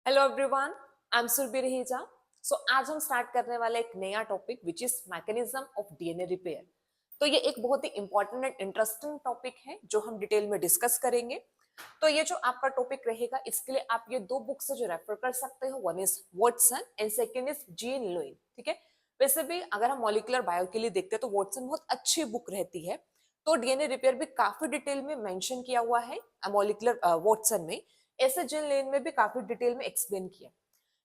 Hello everyone, I am Surbhi Raheja. So आज हम start करने वाले एक नया topic which is mechanism of DNA repair. तो ये एक बहुत ही इंपॉर्टेंट एंड इंटरेस्टिंग टॉपिक है जो हम डिटेल में डिस्कस करेंगे। तो ये जो आपका टॉपिक रहेगा इसके लिए आप ये दो बुक से जो रेफर कर सकते हो, one is Watson and second is gene Lewin. ठीक है, वैसे भी अगर हम मॉलिक्यूलर बायो के लिए देखते हैं तो वॉटसन बहुत अच्छी बुक रहती है। तो डीएनए रिपेयर भी काफी डिटेल में मेंशन किया हुआ है मॉलिक्यूलर वॉटसन में, ऐसे जिन लेन में भी काफी डिटेल में एक्सप्लेन किया।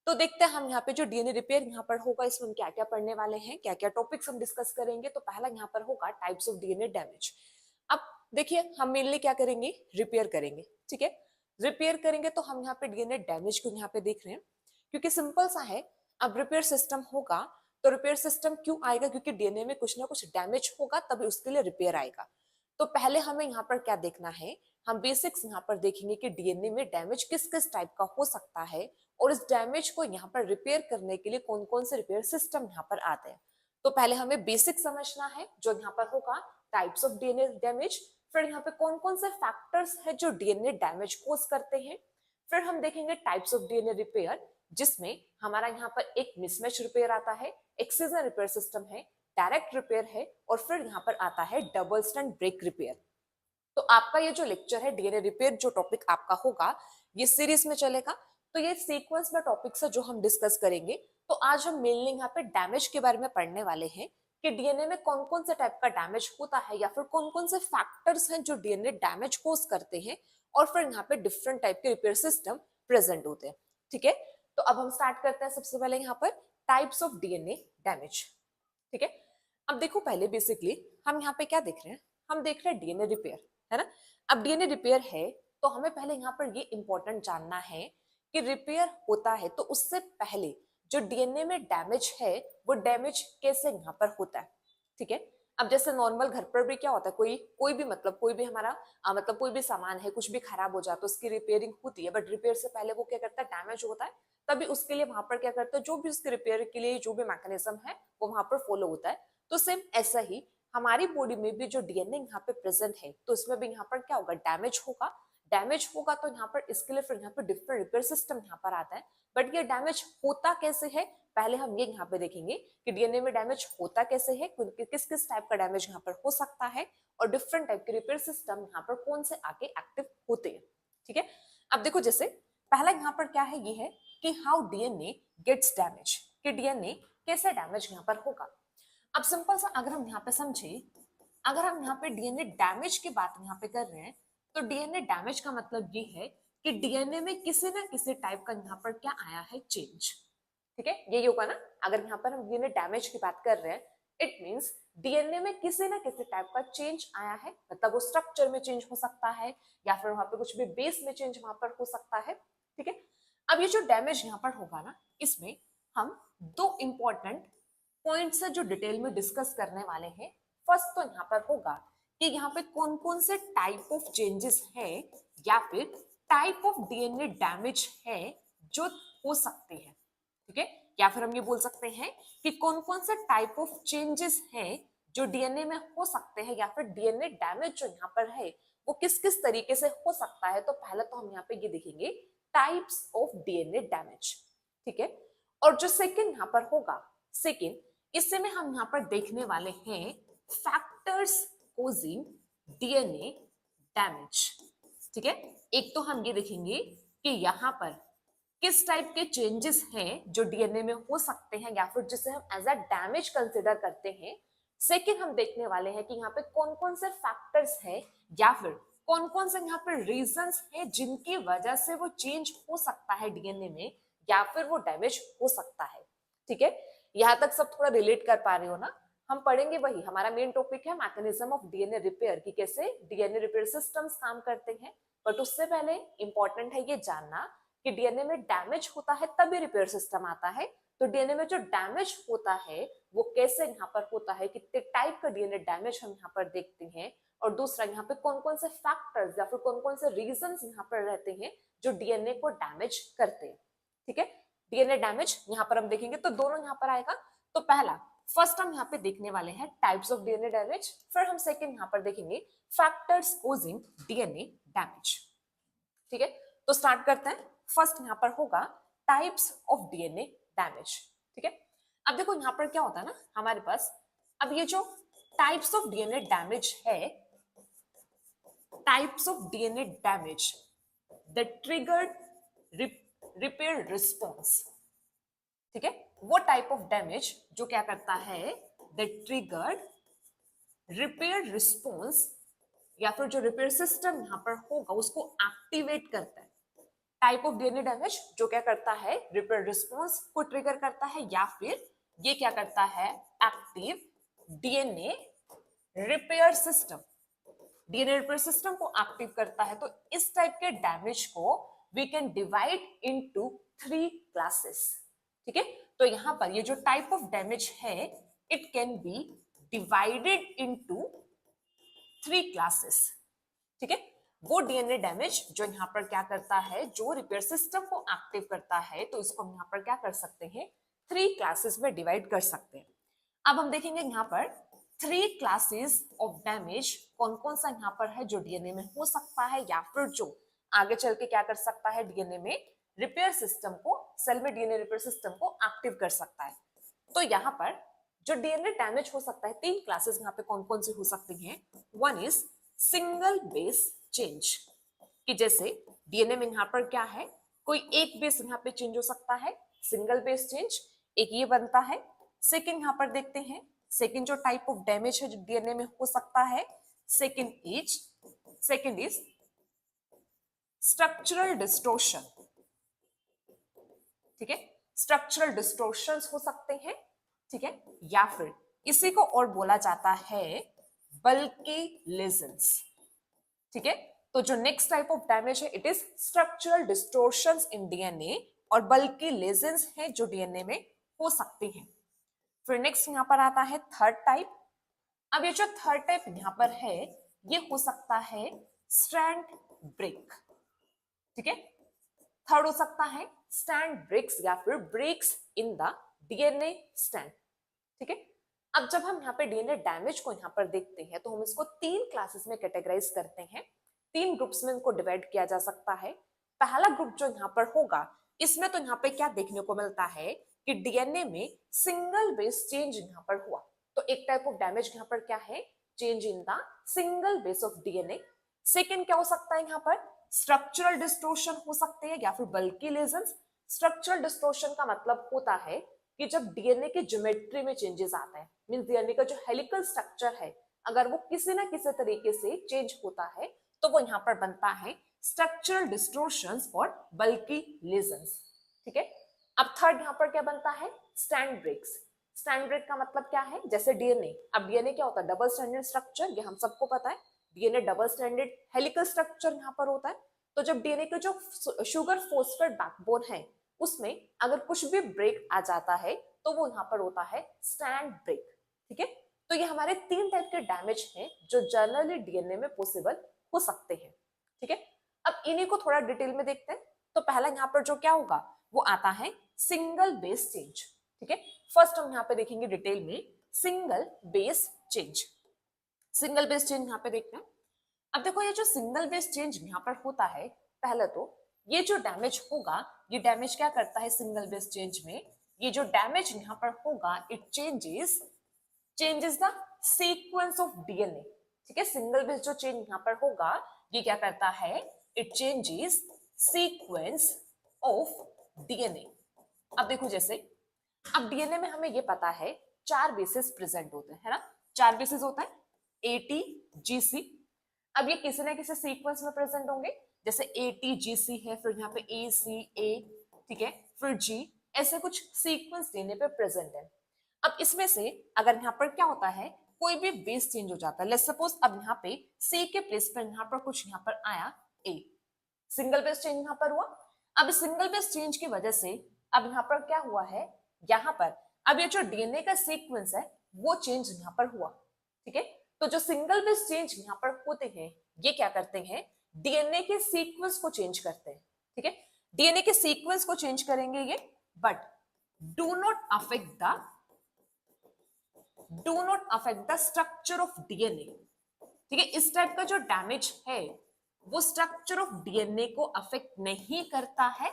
तो देखते हैं हम यहाँ पे जो डीएनए रिपेयर यहाँ पर होगा इसमें हम क्या क्या पढ़ने वाले हैं, क्या क्या टॉपिक्स हम डिस्कस करेंगे। तो पहला यहाँ पर होगा टाइप्स ऑफ डीएनए डैमेज। अब देखिए हम मेनली क्या करेंगे, रिपेयर करेंगे। ठीक है, रिपेयर करेंगे तो हम यहाँ पे डीएनए डैमेज को यहाँ पे देख रहे हैं क्योंकि सिंपल सा है। अब रिपेयर सिस्टम होगा तो रिपेयर सिस्टम क्यों आएगा, क्योंकि डीएनए में कुछ ना कुछ डैमेज होगा तभी उसके लिए रिपेयर आएगा। तो पहले हमें यहाँ पर क्या देखना है, हम बेसिक्स यहाँ पर देखेंगे कि डीएनए में डैमेज किस किस टाइप का हो सकता है और इस डैमेज को यहाँ पर रिपेयर करने के लिए कौन कौन से रिपेयर सिस्टम यहाँ पर आते हैं। तो पहले हमें बेसिक समझना है जो यहाँ पर होगा टाइप्स ऑफ डीएनए डैमेज, फिर यहाँ पे कौन कौन से फैक्टर्स है जो डीएनए डैमेज कोज करते हैं, फिर हम देखेंगे टाइप्स ऑफ डीएनए रिपेयर जिसमें हमारा यहाँ पर एक मिसमैच रिपेयर आता है, एक्सिजन रिपेयर सिस्टम है, डायरेक्ट रिपेयर है और फिर यहाँ पर आता है डबल स्टैंड ब्रेक रिपेयर। तो आपका ये जो लेक्चर है डीएनए रिपेयर जो टॉपिक आपका होगा ये सीरीज में चलेगा। तो ये सीक्वेंस में टॉपिक्स है जो हम डिस्कस करेंगे। तो आज हम मेनली यहाँ पे डैमेज के बारे में पढ़ने वाले हैं कि डीएनए में कौन कौन से टाइप का डैमेज होता है या फिर कौन कौन से फैक्टर्स हैं जो डीएनए डैमेज कोज करते हैं और फिर यहाँ पे डिफरेंट टाइप के रिपेयर सिस्टम प्रेजेंट होते हैं। ठीक है, तो अब हम स्टार्ट करते हैं सबसे पहले यहाँ पर टाइप्स ऑफ डीएनए डैमेज। ठीक है, अब देखो पहले बेसिकली हम यहाँ पे क्या देख रहे हैं, हम देख रहे हैं डीएनए रिपेयर, है ना। अब डीएनए रिपेयर है तो हमें पहले यहाँ पर ये इंपॉर्टेंट जानना है कि रिपेयर होता है तो उससे पहले जो डीएनए में डैमेज है वो डैमेज कैसे यहाँ पर होता है। ठीक है, अब जैसे नॉर्मल घर पर भी क्या होता है, कोई कोई भी मतलब कोई भी हमारा मतलब कोई भी सामान है कुछ भी खराब हो जाता है तो उसकी रिपेयरिंग होती है, बट रिपेयर से पहले वो क्या करता है, डैमेज होता है। तभी उसके लिए वहां पर क्या करते हैं, जो भी उसके रिपेयर के लिए जो भी मैकेनिज्म है वो वहां पर फॉलो होता है। तो सेम ऐसा ही हमारी बॉडी में भी जो डीएनए यहाँ पे प्रेजेंट है तो इसमें भी यहाँ पर क्या होगा, डैमेज होगा। डैमेज होगा तो यहाँ पर इसके लिए फिर यहाँ पर डिफरेंट रिपेयर सिस्टम यहाँ पर आता है। बट ये डैमेज होता कैसे है, पहले हम ये यहाँ पे देखेंगे कि डीएनए में डैमेज होता कैसे है, किस किस टाइप का डैमेज यहाँ पर हो सकता है और डिफरेंट टाइप के रिपेयर सिस्टम यहाँ पर कौन से आके एक्टिव होते हैं। ठीक है, अब देखो जैसे पहला यहाँ पर क्या है, ये है कि हाउ डीएनए गेट्स डैमेज, कि डीएनए कैसे डैमेज यहाँ पर होगा। अब सिंपल सा अगर हम यहाँ पे समझे, अगर हम यहाँ पे डीएनए डैमेज की बात यहाँ पे कर रहे हैं तो डीएनए डैमेज का मतलब ये है कि डीएनए में किसी ना किसी टाइप का यहाँ पर क्या आया है, चेंज। ठीक है, यही होगा ना। अगर यहाँ पर हम डीएनए डैमेज की बात कर रहे हैं इट मींस डीएनए में किसी ना किसी टाइप का चेंज आया है, मतलब वो स्ट्रक्चर में चेंज हो सकता है या फिर वहां पे कुछ भी बेस में चेंज वहां पर हो सकता है। ठीक है, अब ये जो डैमेज यहाँ पर होगा ना इसमें हम दो इंपॉर्टेंट पॉइंट से जो डिटेल में डिस्कस करने वाले हैं। फर्स्ट तो यहाँ पर होगा कि यहाँ पे कौन कौन से टाइप ऑफ चेंजेस हैं या फिर टाइप ऑफ डीएनए डैमेज है जो हो सकते हैं। ठीक है, या फिर हम ये बोल सकते हैं कि कौन कौन से टाइप ऑफ चेंजेस हैं जो डीएनए में हो सकते हैं या फिर डीएनए डैमेज जो यहाँ पर है वो किस किस तरीके से हो सकता है। तो पहले तो हम यहाँ पे ये देखेंगे टाइप्स ऑफ डीएनए डैमेज। ठीक है, और जो सेकंड यहाँ पर होगा, सेकंड इससे में हम यहाँ पर देखने वाले हैं फैक्टर्स कोजिंग डीएनए डैमेज। ठीक है, एक तो हम ये देखेंगे कि यहाँ पर किस टाइप के चेंजेस हैं जो डीएनए में हो सकते हैं या फिर जिसे हम एज अ डैमेज कंसिडर करते हैं। सेकंड हम देखने वाले हैं कि यहाँ पे कौन कौन से फैक्टर्स हैं या फिर कौन कौन से यहाँ पर रीजंस हैं जिनकी वजह से वो चेंज हो सकता है डीएनए में या फिर वो डैमेज हो सकता है। ठीक है, यहाँ तक सब थोड़ा रिलेट कर पा रहे हो ना। हम पढ़ेंगे वही, हमारा मेन टॉपिक है मैकेनिज्म ऑफ डीएनए रिपेयर की कैसे डीएनए रिपेयर सिस्टम्स काम करते हैं। बट उससे पहले इंपॉर्टेंट है ये जानना कि डीएनए में डैमेज होता है तभी रिपेयर सिस्टम आता है। तो डीएनए में जो डैमेज होता है वो कैसे यहाँ पर होता है, कितने टाइप का डीएनए डैमेज हम यहाँ पर देखते हैं और दूसरा यहाँ पे कौन कौन से फैक्टर्स या फिर कौन कौन से रीजंस यहाँ पर रहते हैं जो डीएनए को डैमेज करते हैं। ठीक है, डीएनए डैमेज यहाँ पर हम देखेंगे तो दोनों यहाँ पर आएगा। तो पहला फर्स्ट हम यहाँ पे देखने वाले हैं टाइप्स ऑफ डीएनए डैमेज, फिर हम सेकंड यहाँ पर देखेंगे फैक्टर्स कोजिंग डीएनए डैमेज। ठीक है, तो स्टार्ट करते हैं। फर्स्ट यहाँ पर होगा टाइप्स ऑफ डीएनए डैमेज। ठीक है, अब देखो यहाँ पर क्या होता है ना हमारे पास, अब ये जो टाइप्स ऑफ डीएनए डैमेज है, types of DNA damage the triggered repair response. ठीक है, वो टाइप ऑफ डैमेज जो क्या करता है, द ट्रिगर्ड रिपेयर रिस्पॉन्स, या फिर जो रिपेयर सिस्टम यहां पर होगा उसको एक्टिवेट करता है। टाइप ऑफ डीएनए डैमेज जो क्या करता है, रिपेयर रिस्पॉन्स को ट्रिगर करता है, या फिर ये क्या करता है, active DNA repair system, DNA repair system को एक्टिव करता है। तो इस टाइप के डैमेज को we can divide into 3 classes. ठीक है, तो यहां पर ये जो टाइप ऑफ डैमेज है it can be divided into 3 classes. ठीक है, वो डीएनए डैमेज जो यहाँ पर क्या करता है, जो रिपेयर सिस्टम को एक्टिव करता है, तो इसको हम यहाँ पर क्या कर सकते हैं, 3 क्लासेस में डिवाइड कर सकते हैं। अब हम देखेंगे यहाँ पर 3 क्लासेस ऑफ डैमेज कौन कौन सा यहाँ पर है जो डीएनए में हो सकता है, या फिर जो आगे चल के क्या कर सकता है, डीएनए में रिपेयर सिस्टम को, सेल में डीएनए रिपेयर सिस्टम को एक्टिव कर सकता है। तो यहाँ पर जो डीएनए डैमेज हो सकता है, 3 क्लासेस यहाँ पे कौन कौन सी हो सकती हैं। One is single base change, कि जैसे डीएनए में यहाँ पर क्या है, कोई एक बेस यहाँ पे चेंज हो सकता है, सिंगल बेस चेंज, एक ये बनता है। सेकंड यहाँ पर देखते हैं, सेकंड जो टाइप ऑफ डैमेज है जो डीएनए में हो सकता है, सेकंड इज स्ट्रक्चरल डिस्टोर्शन। ठीक है, स्ट्रक्चरल डिस्टोर्शंस हो सकते हैं। ठीक है, या फिर इसी को और बोला जाता है बल्कि लेजन्स। ठीक है, तो जो नेक्स्ट टाइप ऑफ डैमेज है it is structural distortions in DNA, और बल्कि लेजन्स है जो डीएनए में हो सकती हैं। फिर नेक्स्ट यहां पर आता है थर्ड टाइप। अब ये जो थर्ड टाइप यहां पर है ये हो सकता है स्ट्रैंड ब्रेक। ठीक है, थर्ड हो सकता है स्ट्रैंड ब्रेक्स, या फिर breaks in the DNA strand. ठीक है, अब जब हम यहाँ पे डीएनए डैमेज को यहाँ पर देखते हैं तो हम इसको 3 क्लासेस में कैटेगराइज करते हैं, 3 ग्रुप्स में इनको डिवाइड किया जा सकता है। पहला ग्रुप जो यहाँ पर होगा इसमें तो यहाँ पे क्या देखने को मिलता है कि डीएनए में सिंगल बेस चेंज यहाँ पर हुआ। तो एक टाइप ऑफ डैमेज यहाँ पर क्या है, change in the single base of DNA. Second क्या हो सकता है, यहाँ पर स्ट्रक्चरल डिस्टोर्शन हो सकते हैं, या फिर बल्कि लेजन्स। स्ट्रक्चरल डिस्टोर्शन का मतलब होता है कि जब डीएनए के ज्योमेट्री में चेंजेस आता है, मींस डीएनए का जो हेलिकल स्ट्रक्चर है अगर वो किसी ना किसी तरीके से चेंज होता है तो वो यहाँ पर बनता है स्ट्रक्चरल डिस्टोर्शंस और बल्कि लेजन्स। ठीक है, अब थर्ड यहाँ पर क्या बनता है, स्ट्रैंड ब्रेक्स। स्ट्रैंड ब्रेक का मतलब क्या है, जैसे डीएनए, अब डीएनए क्या होता है, डबल स्ट्रैंडेड स्ट्रक्चर, ये हम सबको पता है। DNA double stranded helical structure यहाँ पर होता है। तो जब डीएनए का जो शुगर फॉस्फेट बैकबोन है उसमें अगर कुछ भी ब्रेक आ जाता है तो वो यहाँ पर होता है स्ट्रैंड ब्रेक। ठीक है, तो ये हमारे 3 टाइप के डैमेज हैं जो जनरली डीएनए में पॉसिबल हो सकते हैं। ठीक है, अब इन्हीं को थोड़ा डिटेल में देखते हैं। तो पहला यहाँ पर जो क्या होगा वो आता है सिंगल बेस चेंज। ठीक है, फर्स्ट हम यहाँ पे देखेंगे डिटेल में single base change. Single base change यहाँ पे देखते हैं। अब देखो ये जो सिंगल बेस चेंज यहाँ पर होता है, पहले तो ये जो डैमेज होगा, ये डैमेज क्या करता है सिंगल बेस चेंज में, ये जो डैमेज यहाँ पर होगा it changes the sequence of DNA. ठीक है, सिंगल बेस जो चेंज यहाँ पर होगा ये क्या करता है, it changes sequence of DNA. अब देखो जैसे अब डीएनए में हमें ये पता है 4 बेसिस प्रेजेंट होते हैं, है ना, 4 बेसिस होता है एटी जीसी। अब ये किसी ना किसी सीक्वेंस में प्रेजेंट होंगे, जैसे एटी जीसी है, फिर यहाँ पे ए सी ए, ठीक है, फिर जी, ऐसे कुछ सीक्वेंस डीएनए पे प्रेजेंट है। अब इसमें से अगर यहाँ पर क्या होता है कोई भी बेस चेंज हो जाता है, लेट्स सपोज अब यहाँ पे सी के प्लेस पर यहाँ पर कुछ यहाँ पर आया ए, सिंगल बेस चेंज यहाँ पर हुआ। अब सिंगल बेस चेंज की वजह से अब यहाँ पर क्या हुआ है, यहाँ पर अब ये जो डीएनए का सीक्वेंस है वो चेंज यहाँ पर हुआ। ठीक है, तो जो सिंगल बेस चेंज यहाँ पर होते हैं ये क्या करते हैं, डीएनए के सीक्वेंस को चेंज करते हैं। ठीक है, डीएनए के सीक्वेंस को चेंज करेंगे ये, but do not affect the structure of DNA. ठीक है, इस टाइप का जो डैमेज है वो स्ट्रक्चर ऑफ डीएनए को अफेक्ट नहीं करता है,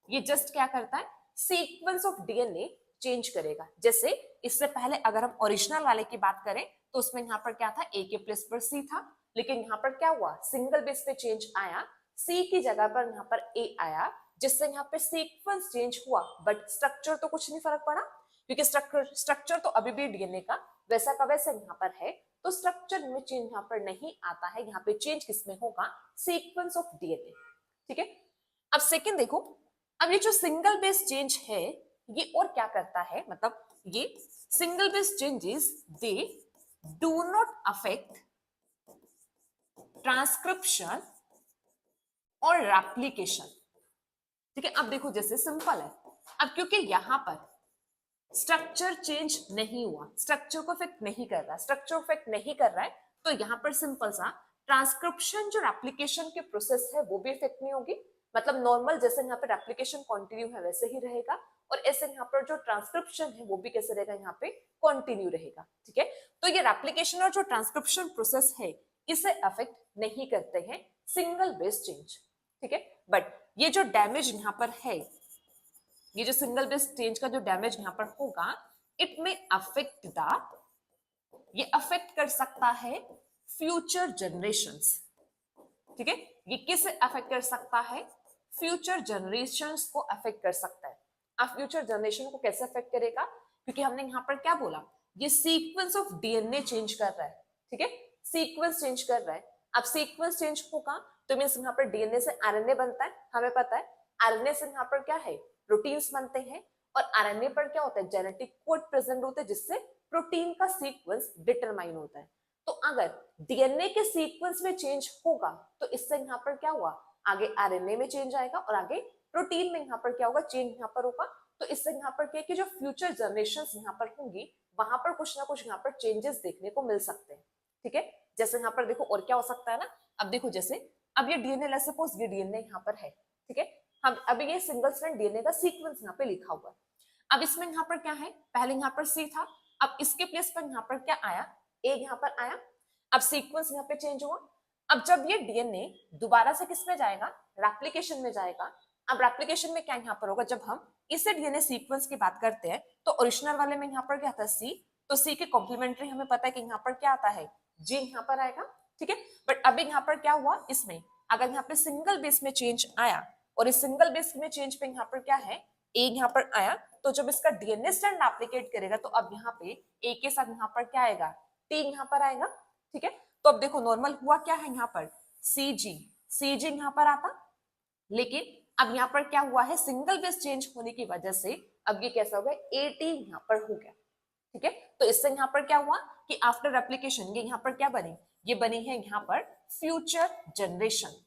ये जस्ट क्या करता है, सीक्वेंस ऑफ डीएनए चेंज करेगा। जैसे इससे पहले अगर हम ओरिजिनल वाले की बात करें तो उसमें यहाँ पर क्या था, ए के प्लेस पर सी था, लेकिन यहाँ पर क्या हुआ, सिंगल बेस पे चेंज आया, सी की जगह पर यहाँ पर ए आया, जिससे यहाँ पे सीक्वेंस चेंज हुआ, बट स्ट्रक्चर तो कुछ नहीं फर्क पड़ा, क्योंकि स्ट्रक्चर तो अभी भी डीएनए का वैसा का वैसा यहाँ पर है, तो स्ट्रक्चर में चेंज यहाँ पर नहीं आता है, यहाँ पे चेंज किसमें होगा, सीक्वेंस ऑफ डीएनए। ठीक है, अब सेकेंड देखो, अब ये जो सिंगल बेस चेंज है ये और क्या करता है, मतलब ये single base changes they do not affect transcription और रेप्लिकेशन। ठीक है, अब देखो जैसे सिंपल है, अब क्योंकि यहां पर स्ट्रक्चर चेंज नहीं हुआ, स्ट्रक्चर को इफेक्ट नहीं कर रहा, स्ट्रक्चर इफेक्ट नहीं कर रहा है, तो यहां पर सिंपल सा ट्रांसक्रिप्शन जो एप्लीकेशन के प्रोसेस है वो भी इफेक्ट नहीं होगी, मतलब नॉर्मल जैसे यहाँ पर एप्लीकेशन कंटिन्यू है वैसे ही रहेगा, और ऐसे यहाँ पर जो ट्रांसक्रिप्शन है वो भी कैसे रहेगा, यहाँ पे कंटिन्यू रहेगा। ठीक है, तो ये एप्लीकेशन और जो ट्रांसक्रिप्शन प्रोसेस है इसे अफेक्ट नहीं करते हैं सिंगल बेस चेंज। ठीक है, बट ये जो डैमेज यहाँ पर है, ये जो सिंगल बेस चेंज का जो डैमेज यहाँ पर होगा, इट में अफेक्ट द, ये अफेक्ट कर सकता है फ्यूचर जनरेशंस। ठीक है, ये किसे अफेक्ट कर सकता है, फ्यूचर जनरेशंस को अफेक्ट कर सकता है। अब फ्यूचर जनरेशन को कैसे अफेक्ट करेगा, क्योंकि हमने यहाँ पर क्या बोला, ये सीक्वेंस ऑफ डीएनए चेंज कर रहा है। ठीक है, सीक्वेंस चेंज कर रहा है, अब सीक्वेंस चेंज होगा तो मींस यहाँ पर डीएनए से आरएनए बनता है, हमें पता है आरएनए से यहाँ पर क्या है, प्रोटीन्स बनते हैं, और आरएनए पर क्या होता है, जेनेटिक कोड प्रेजेंट होता है, जिससे प्रोटीन का सीक्वेंस डिटरमाइन होता है। तो अगर डीएनए के सीक्वेंस में चेंज होगा तो इससे यहाँ पर क्या हुआ, आगे आरएनए में चेंज आएगा, और आगे प्रोटीन में यहाँ पर क्या होगा, चेंज यहाँ पर होगा, तो इससे यहाँ पर क्या है कि जो फ्यूचर जनरेशंस यहाँ पर होंगी वहां पर कुछ ना कुछ यहाँ पर चेंजेस देखने को मिल सकते हैं। ठीक है, जैसे यहाँ पर देखो और क्या हो सकता है ना, अब देखो जैसे अब ये डीएनए, लेट्स सपोज ये डीएनए यहाँ पर है। ठीक है, हम अभी ये सिंगल स्ट्रैंड डीएनए का सीक्वेंस यहाँ पे लिखा हुआ है, अब इसमें यहाँ पर क्या है, पहले यहाँ पर सी था, अब इसके प्लेस पर यहाँ पर क्या आया, ए यहाँ पर आया, अब सीक्वेंस यहाँ पे चेंज हुआ, अब जब ये डीएनए दोबारा से किस में जाएगा, रेप्लिकेशन में जाएगा। अब रेप्लिकेशन में क्या यहाँ पर होगा, जब हम इसे डीएनए सीक्वेंस की बात करते हैं तो ओरिजिनल वाले में यहाँ पर क्या था, सी, तो सी के कॉम्प्लीमेंट्री हमें पता है कि यहाँ पर क्या आता है, जी यहाँ पर आएगा। ठीक है, बट अभी यहाँ पर क्या हुआ, इसमें अगर यहाँ पे सिंगल बेस में चेंज आया, और इस सिंगल बेस में चेंज पे यहाँ पर क्या है, ए यहाँ पर आया, तो जब इसका डीएनए स्ट्रैंड एप्लीकेट करेगा तो अब यहाँ पे ए के साथ यहाँ पर क्या आएगा, टी यहाँ पर आएगा। ठीक है, तो अब देखो नॉर्मल हुआ क्या है, यहाँ पर सीजी, सीजी यहाँ पर आता, लेकिन अब यहाँ पर क्या हुआ है, सिंगल बेस चेंज होने की वजह से अब ये कैसा हो गया, एटी यहाँ पर हो गया। ठीक है, तो इससे यहाँ पर क्या हुआ कि आफ्टर एप्लीकेशन ये यहाँ पर क्या बनी, ये बनी है यहाँ पर फ्यूचर जनरेशन।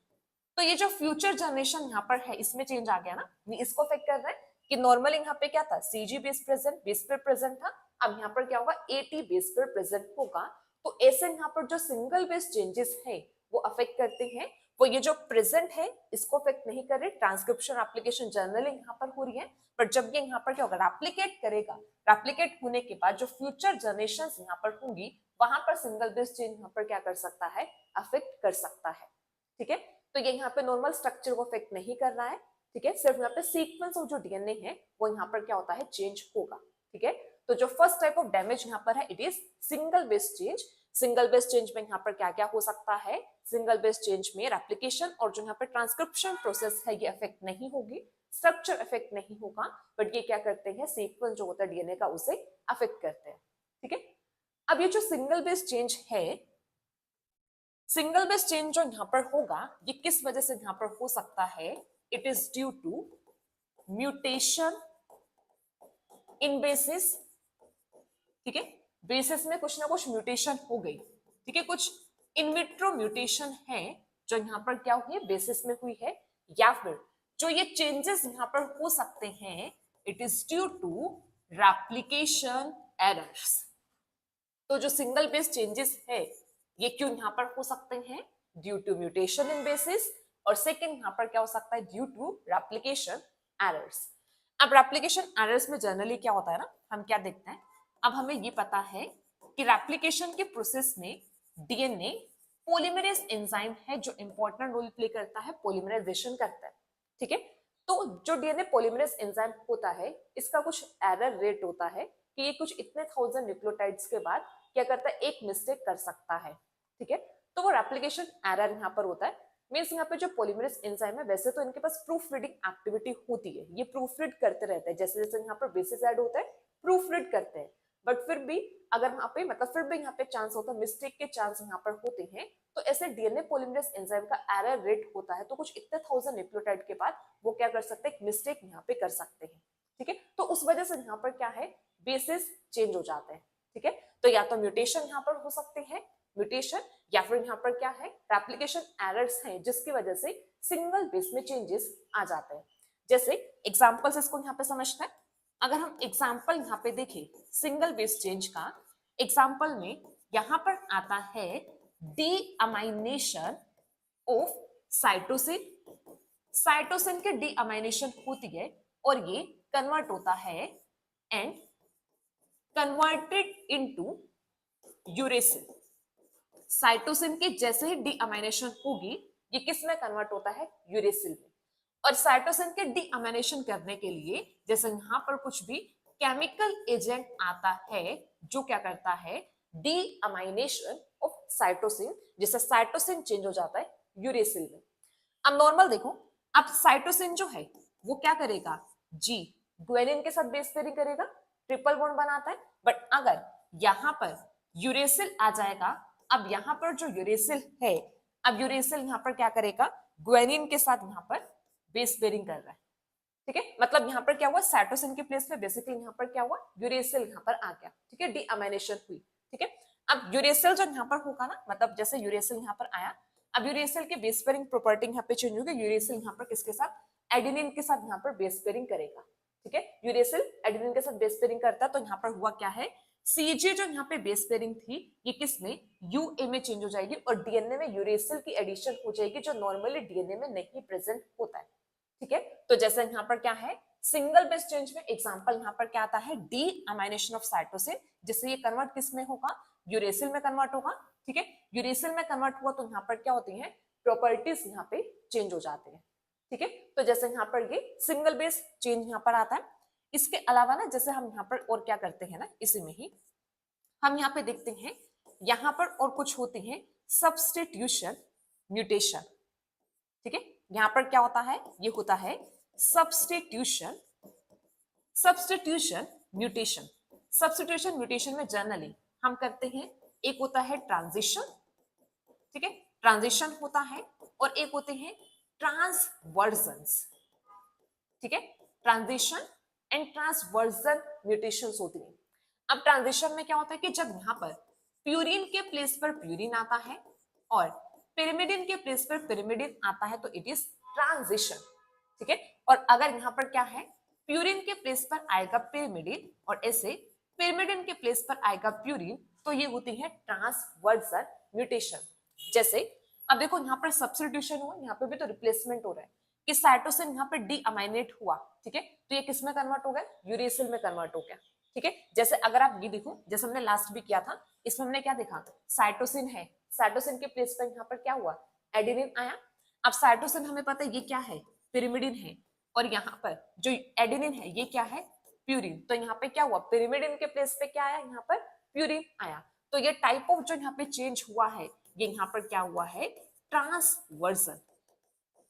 तो ये जो फ्यूचर जनरेशन यहाँ पर है इसमें चेंज आ गया ना, ये इसको अफेक्ट कर रहा है कि नॉर्मली यहाँ पे क्या था, सीजी बेस पर प्रेजेंट था, अब यहाँ पर क्या होगा, एटी बेस पर प्रेजेंट होगा। तो ऐसे यहाँ पर जो सिंगल बेस चेंजेस है वो अफेक्ट करते हैं, वो ये जो प्रेजेंट है इसको अफेक्ट नहीं कर रहे, ट्रांसक्रिप्शन एप्लीकेशन जनरली यहाँ पर हो रही है, पर जब ये यहाँ पर क्या होगा, रेप्लिकेट करेगा, रेप्लिकेट होने के बाद जो फ्यूचर जनरेशन यहाँ पर होंगी वहां पर सिंगल बेस चेंज यहाँ पर क्या कर सकता है, अफेक्ट कर सकता है। ठीक है, तो ये यहाँ पे नॉर्मल स्ट्रक्चर को अफेक्ट नहीं कर रहा है। ठीक है, सिर्फ यहाँ पे सीक्वेंस ऑफ जो डीएनए है वो यहाँ पर क्या होता है, चेंज होगा। ठीक है, तो जो फर्स्ट टाइप ऑफ डैमेज यहाँ पर है it is single base change. Single base change में यहाँ पर क्या क्या हो सकता है, सिंगल बेस चेंज में रेप्लिकेशन और जो यहाँ पे ट्रांसक्रिप्शन प्रोसेस है ये अफेक्ट नहीं होगी, स्ट्रक्चर अफेक्ट नहीं होगा, बट ये क्या करते हैं, सीक्वेंस जो होता है डीएनए का उसे अफेक्ट करते हैं। ठीक है, अब ये जो सिंगल बेस चेंज है, सिंगल बेस चेंज जो यहाँ पर होगा ये किस वजह से यहाँ पर हो सकता है, it is due to mutation in bases. ठीक है, बेसिस में कुछ ना कुछ म्यूटेशन हो गई। ठीक है, कुछ इनविट्रो म्यूटेशन है जो यहाँ पर क्या हुई है, बेसिस में हुई है, या फिर जो ये चेंजेस यहाँ पर हो सकते हैं it is due to replication errors. तो जो सिंगल बेस चेंजेस है ये क्यों यहाँ पर हो सकते हैं, due to mutation in bases, और सेकंड यहाँ पर क्या हो सकता है, ड्यू टू रेप्लिकेशन एरर्स। अब रेप्लिकेशन एरर्स में जनरली क्या होता है ना, हम क्या देखते हैं, अब हमें ये पता है कि रेप्लिकेशन के प्रोसेस में डीएनए पॉलीमरेज एंजाइम है जो इंपॉर्टेंट रोल प्ले करता है, पॉलीमराइजेशन करता है। ठीक है, तो जो डीएनए पॉलीमरेज एंजाइम होता है, इसका कुछ एरर रेट होता है कि ये कुछ इतने 1000 न्यूक्लियोटाइड्स के बाद क्या करता है, एक मिस्टेक कर सकता है, ठीक है। तो वो रेप्लिकेशन एरर यहाँ पर होता है। मीन्स यहाँ पे जो पॉलीमरेज एंजाइम है, वैसे तो इनके पास प्रूफ रीडिंग एक्टिविटी होती है, ये प्रूफ रीड करते रहते हैं, जैसे जैसे यहाँ पर बेसिस ऐड होता है प्रूफ रीड करते हैं, बट फिर भी अगर यहाँ पे मतलब फिर भी यहाँ पे चांस होता है, मिस्टेक के चांस यहाँ पर होते हैं। तो ऐसे डीएनए पॉलीमरेज एंजाइम का एरर रेट होता है, तो कुछ इतने 1000 न्यूक्लियोटाइड के बाद वो क्या कर सकते हैं, एक मिस्टेक यहाँ पे कर सकते हैं, ठीक है। तो उस वजह से यहाँ पर क्या है, बेसिस चेंज हो जाते हैं, ठीक है। तो या तो म्यूटेशन यहाँ पर हो सकते हैं, म्यूटेशन, या फिर यहाँ पर क्या है, रेप्लिकेशन एरर्स हैं, जिसकी वजह से सिंगल बेस में चेंजेस आ जाते हैं। जैसे एग्जांपल्स इसको यहाँ पे समझते हैं। अगर हम एग्जांपल यहाँ पे देखें सिंगल बेस चेंज का, एग्जांपल में यहाँ पर आता है डीअमाइनेशन ऑफ साइटोसिन। साइटोसिन के डीअमाइनेशन होती है और ये कन्वर्ट होता है and converted into uracil. Cytosine की जैसे ही डीअमाइनेशन होगी, ये किस में कन्वर्ट होता है, यूरेसिल में। और साइटोसिन के डीअमाइनेशन करने के लिए जैसे यहाँ पर कुछ भी केमिकल एजेंट आता है जो क्या करता है, डीअमाइनेशन ऑफ साइटोसिन, जिससे साइटोसिन चेंज हो जाता है यूरेसिल में। अब नॉर्मल देखो, अब साइटोसिन जो है वो क्या करेगा, जी ग्वानिन के साथ बेस पेयरिंग करेगा, ट्रिपल बॉन्ड बनाता है। बट अगर यहाँ पर यूरेसिल आ जाएगा, अब यहाँ पर जो यूरेसिल है, अब यूरेसिल यहाँ पर क्या करेगा, ग्वानिन के साथ यहाँ पर बेस पेयरिंग कर रहा है, ठीक है। मतलब यहाँ पर क्या हुआ, साइटोसिन के प्लेस पे बेसिकली यहाँ पर क्या हुआ, यूरेसिल यहाँ पर आ गया, ठीक है, डीअमाइनेशन हुई, ठीक है। अब यूरेसिल जो यहाँ पर होगा ना, मतलब जैसे यूरेसिल यहाँ पर आया, अब यूरेसिल की बेस पेयरिंग प्रॉपर्टी यहाँ पे चेंज होगी। यूरेसिल यहाँ पर किसके साथ, एडेनिन के साथ यहाँ पर बेस पेयरिंग करेगा, ठीक है। यूरेसिल एडेनिन के साथ बेस पेयरिंग करता है, तो यहाँ पर हुआ क्या है, सीजे जो यहाँ पे बेस पेयरिंग थी, ये किसमें, यूए में चेंज हो जाएगी और डीएनए में यूरेसिल की एडिशन हो जाएगी, जो नॉर्मली डीएनए में नहीं प्रेजेंट होता है, ठीक है। तो जैसे यहाँ पर क्या है, सिंगल बेस चेंज में एग्जांपल यहाँ पर क्या आता है, डीअमाइनेशन ऑफ साइटोसिन, जिससे ये कन्वर्ट किस में होगा, यूरेसिल में कन्वर्ट होगा, ठीक है। यूरेसिल में कन्वर्ट हुआ तो यहाँ पर क्या होती है, प्रॉपर्टीज यहाँ पे चेंज हो जाते हैं, ठीक है। तो जैसे यहाँ पर ये सिंगल बेस चेंज यहाँ पर आता है। इसके अलावा ना, जैसे हम यहाँ पर और क्या करते हैं ना, इसी में ही हम यहाँ पे देखते हैं, यहाँ पर और कुछ होते हैं सब्स्टिट्यूशन म्यूटेशन, ठीक है। यहाँ पर क्या होता है, ये होता है सब्स्टिट्यूशन म्यूटेशन। सब्स्टिट्यूशन म्यूटेशन में जनरली हम करते हैं, एक होता है ट्रांजिशन, ठीक है, ट्रांजिशन होता है, और एक होते हैं ट्रांसवर्जन्स, ठीक है। ट्रांजिशन एंड ट्रांसवर्जन म्यूटेशंस होती हैं। अब ट्रांजिशन में क्या होता है कि जब यहाँ पर प्यूरिन के प्लेस पर प्यूरिन आता है और पिरिमिडिन के प्लेस पर पिरिमिडिन आता है, तो इट इज ट्रांजिशन, ठीक है। और अगर यहाँ पर क्या है, प्यूरिन के प्लेस पर आएगा पिरिमिडिन और ऐसे पिरिमिडिन के प्लेस पर आएगा प्यूरिन, तो ये होती है ट्रांसवर्जन म्यूटेशन। जैसे अब देखो यहाँ पर सब्स्टिट्यूशन हुआ, यहाँ पे भी तो रिप्लेसमेंट हो रहा है कि साइटोसिन यहाँ पे डीअमाइनेट हुआ, ठीक है, तो ये किस में कन्वर्ट हो गया, यूरेसिल में कन्वर्ट हो गया, ठीक है। जैसे अगर आप ये देखो, जैसे हमने लास्ट भी किया था, इसमें हमने क्या देखा, साइटोसिन है, साइटोसिन के प्लेस पर यहाँ पर क्या हुआ, एडेनिन आया। अब साइटोसिन हमें पता है ये क्या है, पिरिमिडिन है, और यहाँ पर जो एडेनिन है ये क्या है, प्यूरिन। तो यहाँ पे क्या हुआ, पिरिमिडिन के प्लेस पे क्या आया, यहाँ पर प्यूरिन आया। तो ये टाइप ऑफ जो यहाँ पे चेंज हुआ है, ये यहाँ पर क्या हुआ है, ट्रांसवर्जन,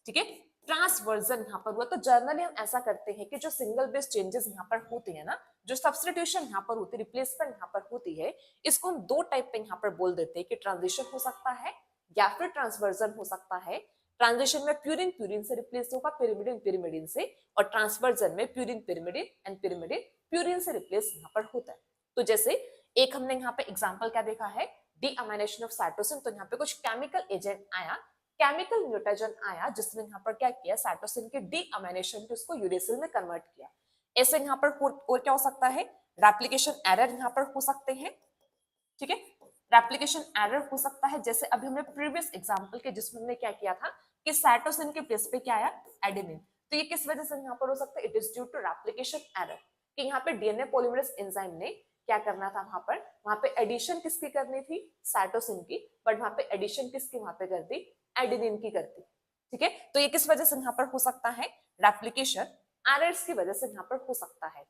ठीक है, ट्रांसवर्जन यहाँ पर हुआ। तो जर्नली हम ऐसा करते हैं कि जो सिंगल बेस चेंजेस यहाँ पर होते हैं ना, जो सब्स्टिट्यूशन यहाँ पर होती है, रिप्लेसमेंट यहाँ पर होती है, इसको हम दो टाइप पे यहाँ पर बोल देते हैं कि ट्रांजिशन हो सकता है या फिर ट्रांसवर्जन हो सकता है। ट्रांजिशन में प्यूरिन प्यूरिन से रिप्लेस होगा, पिरिमिडिन पिरिमिडिन से, और ट्रांसवर्जन में purine pyrimidine and pyrimidine purine से रिप्लेस यहाँ पर होता है। तो जैसे एक हमने यहाँ पे एग्जाम्पल क्या देखा है, डीअमाइनेशन ऑफ साइटोसिन, तो यहाँ पे कुछ केमिकल एजेंट आया, केमिकल म्यूटेशन आया, जिसने यहाँ पर क्या किया, साइटोसिन के डीअमाइनेशन को उसको यूरेसिल में कन्वर्ट किया। ऐसे यहाँ पर और क्या हो सकता है, रेप्लिकेशन एरर यहाँ पर हो सकते हैं, ठीक है, रेप्लिकेशन एरर हो सकता है। जैसे अभी हमने प्रीवियस एग्जांपल के जिसमें हमने क्या किया था कि साइटोसिन के प्लेस पे क्या आया, एडेनिन, तो ये किस वजह से यहाँ पर हो सकता है, it is due to replication error, कि यहाँ पे डीएनए पॉलीमरेज एंजाइम ने क्या करना था, वहां पे एडिशन किसकी करनी थी, साइटोसिन की, बट वहां पे एडिशन किसकी वहां पे कर दी, एडेनिन की कर दी, ठीक है। तो ये किस वजह से यहाँ पर हो सकता है, रेप्लिकेशन एरर्स की वजह से यहाँ पर हो सकता है।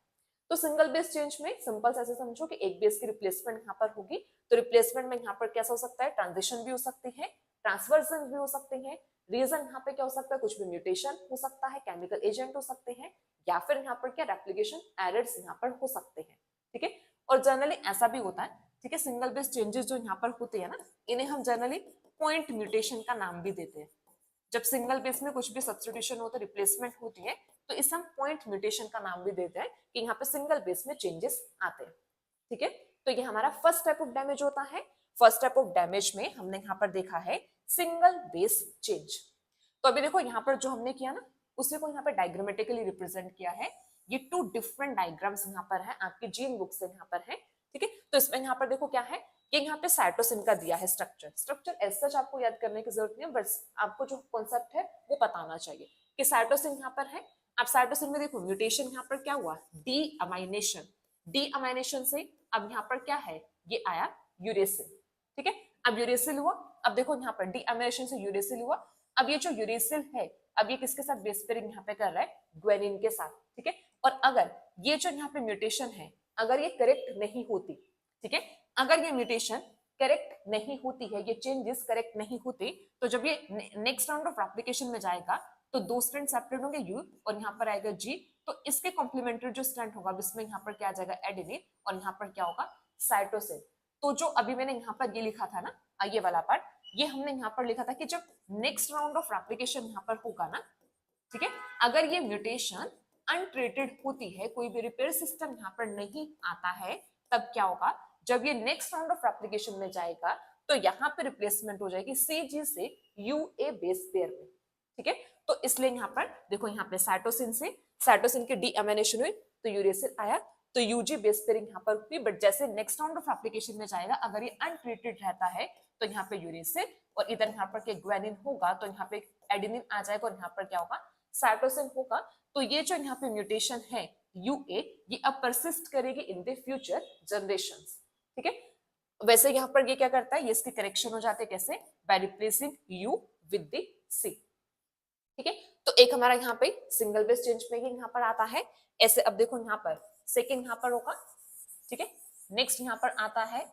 तो सिंगल बेस चेंज में सिंपल से ऐसे समझो कि एक बेस की रिप्लेसमेंट यहाँ पर होगी, तो रिप्लेसमेंट में यहाँ पर कैसा हो सकता है, ट्रांजिशन भी हो सकती है, ट्रांसवर्जन भी हो सकते हैं, रीजन यहाँ पे क्या हो सकता है, कुछ भी म्यूटेशन हो सकता है, केमिकल एजेंट हो सकते हैं, या फिर यहाँ पर क्या रेप्लिकेशन एरर्स यहाँ पर हो सकते हैं। ठीक है, और जनरली ऐसा भी होता है, ठीक है, सिंगल बेस चेंजेस जो यहाँ पर होते हैं ना, इन्हें हम जनरली पॉइंट म्यूटेशन का नाम भी देते हैं। जब सिंगल बेस में कुछ भी सब्स्टिट्यूशन होता है, रिप्लेसमेंट होती है, तो इसे हम पॉइंट म्यूटेशन का नाम भी देते हैं कि यहाँ पे सिंगल बेस में चेंजेस आते हैं। ठीक है, तो ये हमारा फर्स्ट टाइप ऑफ डैमेज होता है। फर्स्ट टाइप ऑफ डैमेज में हमने यहाँ पर देखा है सिंगल बेस चेंज। तो अभी देखो यहाँ पर जो हमने किया ना, उसी को यहाँ पर डायग्रामेटिकली रिप्रेजेंट किया है। ये 2 डिफरेंट डायग्राम्स यहाँ पर है, आपकी जीन बुक से यहाँ पर है। ठीक है, तो इसमें यहाँ पर देखो क्या है, ये यहाँ पे साइटोसिन का दिया है स्ट्रक्चर एज सच आपको याद करने की जरूरत नहीं है, बस आपको जो कॉन्सेप्ट है वो बताना चाहिए कि साइटोसिन यहाँ पर है। अब साइटोसिन में देखो म्यूटेशन यहाँ पर क्या हुआ, डी अमाइनेशन से अब यहाँ पर क्या है, ये आया यूरेसिल। ठीक है, अब यूरेसिल हुआ, अब देखो यहाँ पर डी अमाइनेशन से यूरेसिल हुआ। अब ये जो यूरेसिल है, अब ये किसके साथ बेस पेयरिंग यहाँ पे कर रहा है, ग्वेनिन के साथ। ठीक है, और अगर ये जो यहाँ पे म्यूटेशन है, अगर ये करेक्ट नहीं होती, ठीक है, अगर ये म्यूटेशन करेक्ट नहीं होती है, ये चेंजेस करेक्ट नहीं होते, तो जब ये नेक्स्ट राउंड ऑफ एप्लीकेशन में जाएगा तो 2 स्ट्रैंड सेपरेट होंगे यू और यहाँ पर आएगा जी, तो इसके कॉम्प्लीमेंट्री जो स्ट्रैंड होगा इसमें यहाँ पर क्या आ जाएगा, एडेनिन, और यहाँ पर क्या होगा, साइटोसिन। तो जो अभी मैंने यहाँ पर ये लिखा था ना, ये वाला पार्ट, ये हमने यहाँ पर लिखा था कि जब नेक्स्ट राउंड ऑफ एप्लीकेशन यहाँ पर होगा ना, ठीक है, अगर ये म्यूटेशन अनट्रीटेड होती है, कोई भी रिपेयर सिस्टम यहाँ पर नहीं आता है, तब क्या होगा, जब ये नेक्स्ट राउंड ऑफ एप्लीकेशन में जाएगा तो यहाँ पे रिप्लेसमेंट हो जाएगी सीजी से यूए बेस पेयर में। ठीक है, तो इसलिए यहाँ पर देखो, यहाँ पे साइटोसिन की डीअमाइनेशन हुई तो यूरेसिल आया, तो यूजी बेस पेयरिंग यहाँ पर हुई, बट जैसे नेक्स्ट राउंड ऑफ एप्लीकेशन में जाएगा, अगर ये अनट्रीटेड रहता है तो यहाँ पे यूरेसिल, और इधर यहाँ पर ग्वेनिन होगा तो यहाँ पे एडेनिन आ जाएगा, और यहाँ पर क्या होगा, साइटोसिन होगा। तो ये जो यहाँ पे म्यूटेशन है यूए, ये अब परसिस्ट करेगी इन द फ्यूचर जनरेशंस। ठीक है, वैसे यहाँ पर ये क्या करता है, ये इसके करेक्शन हो जाते हैं, कैसे, by replacing U with the C. ठीक है, तो एक हमारा यहाँ पे सिंगल बेस चेंज में यहाँ पर आता है ऐसे। अब देखो यहाँ पर सेकेंड यहाँ पर होगा। ठीक है, नेक्स्ट यहाँ पर आता है,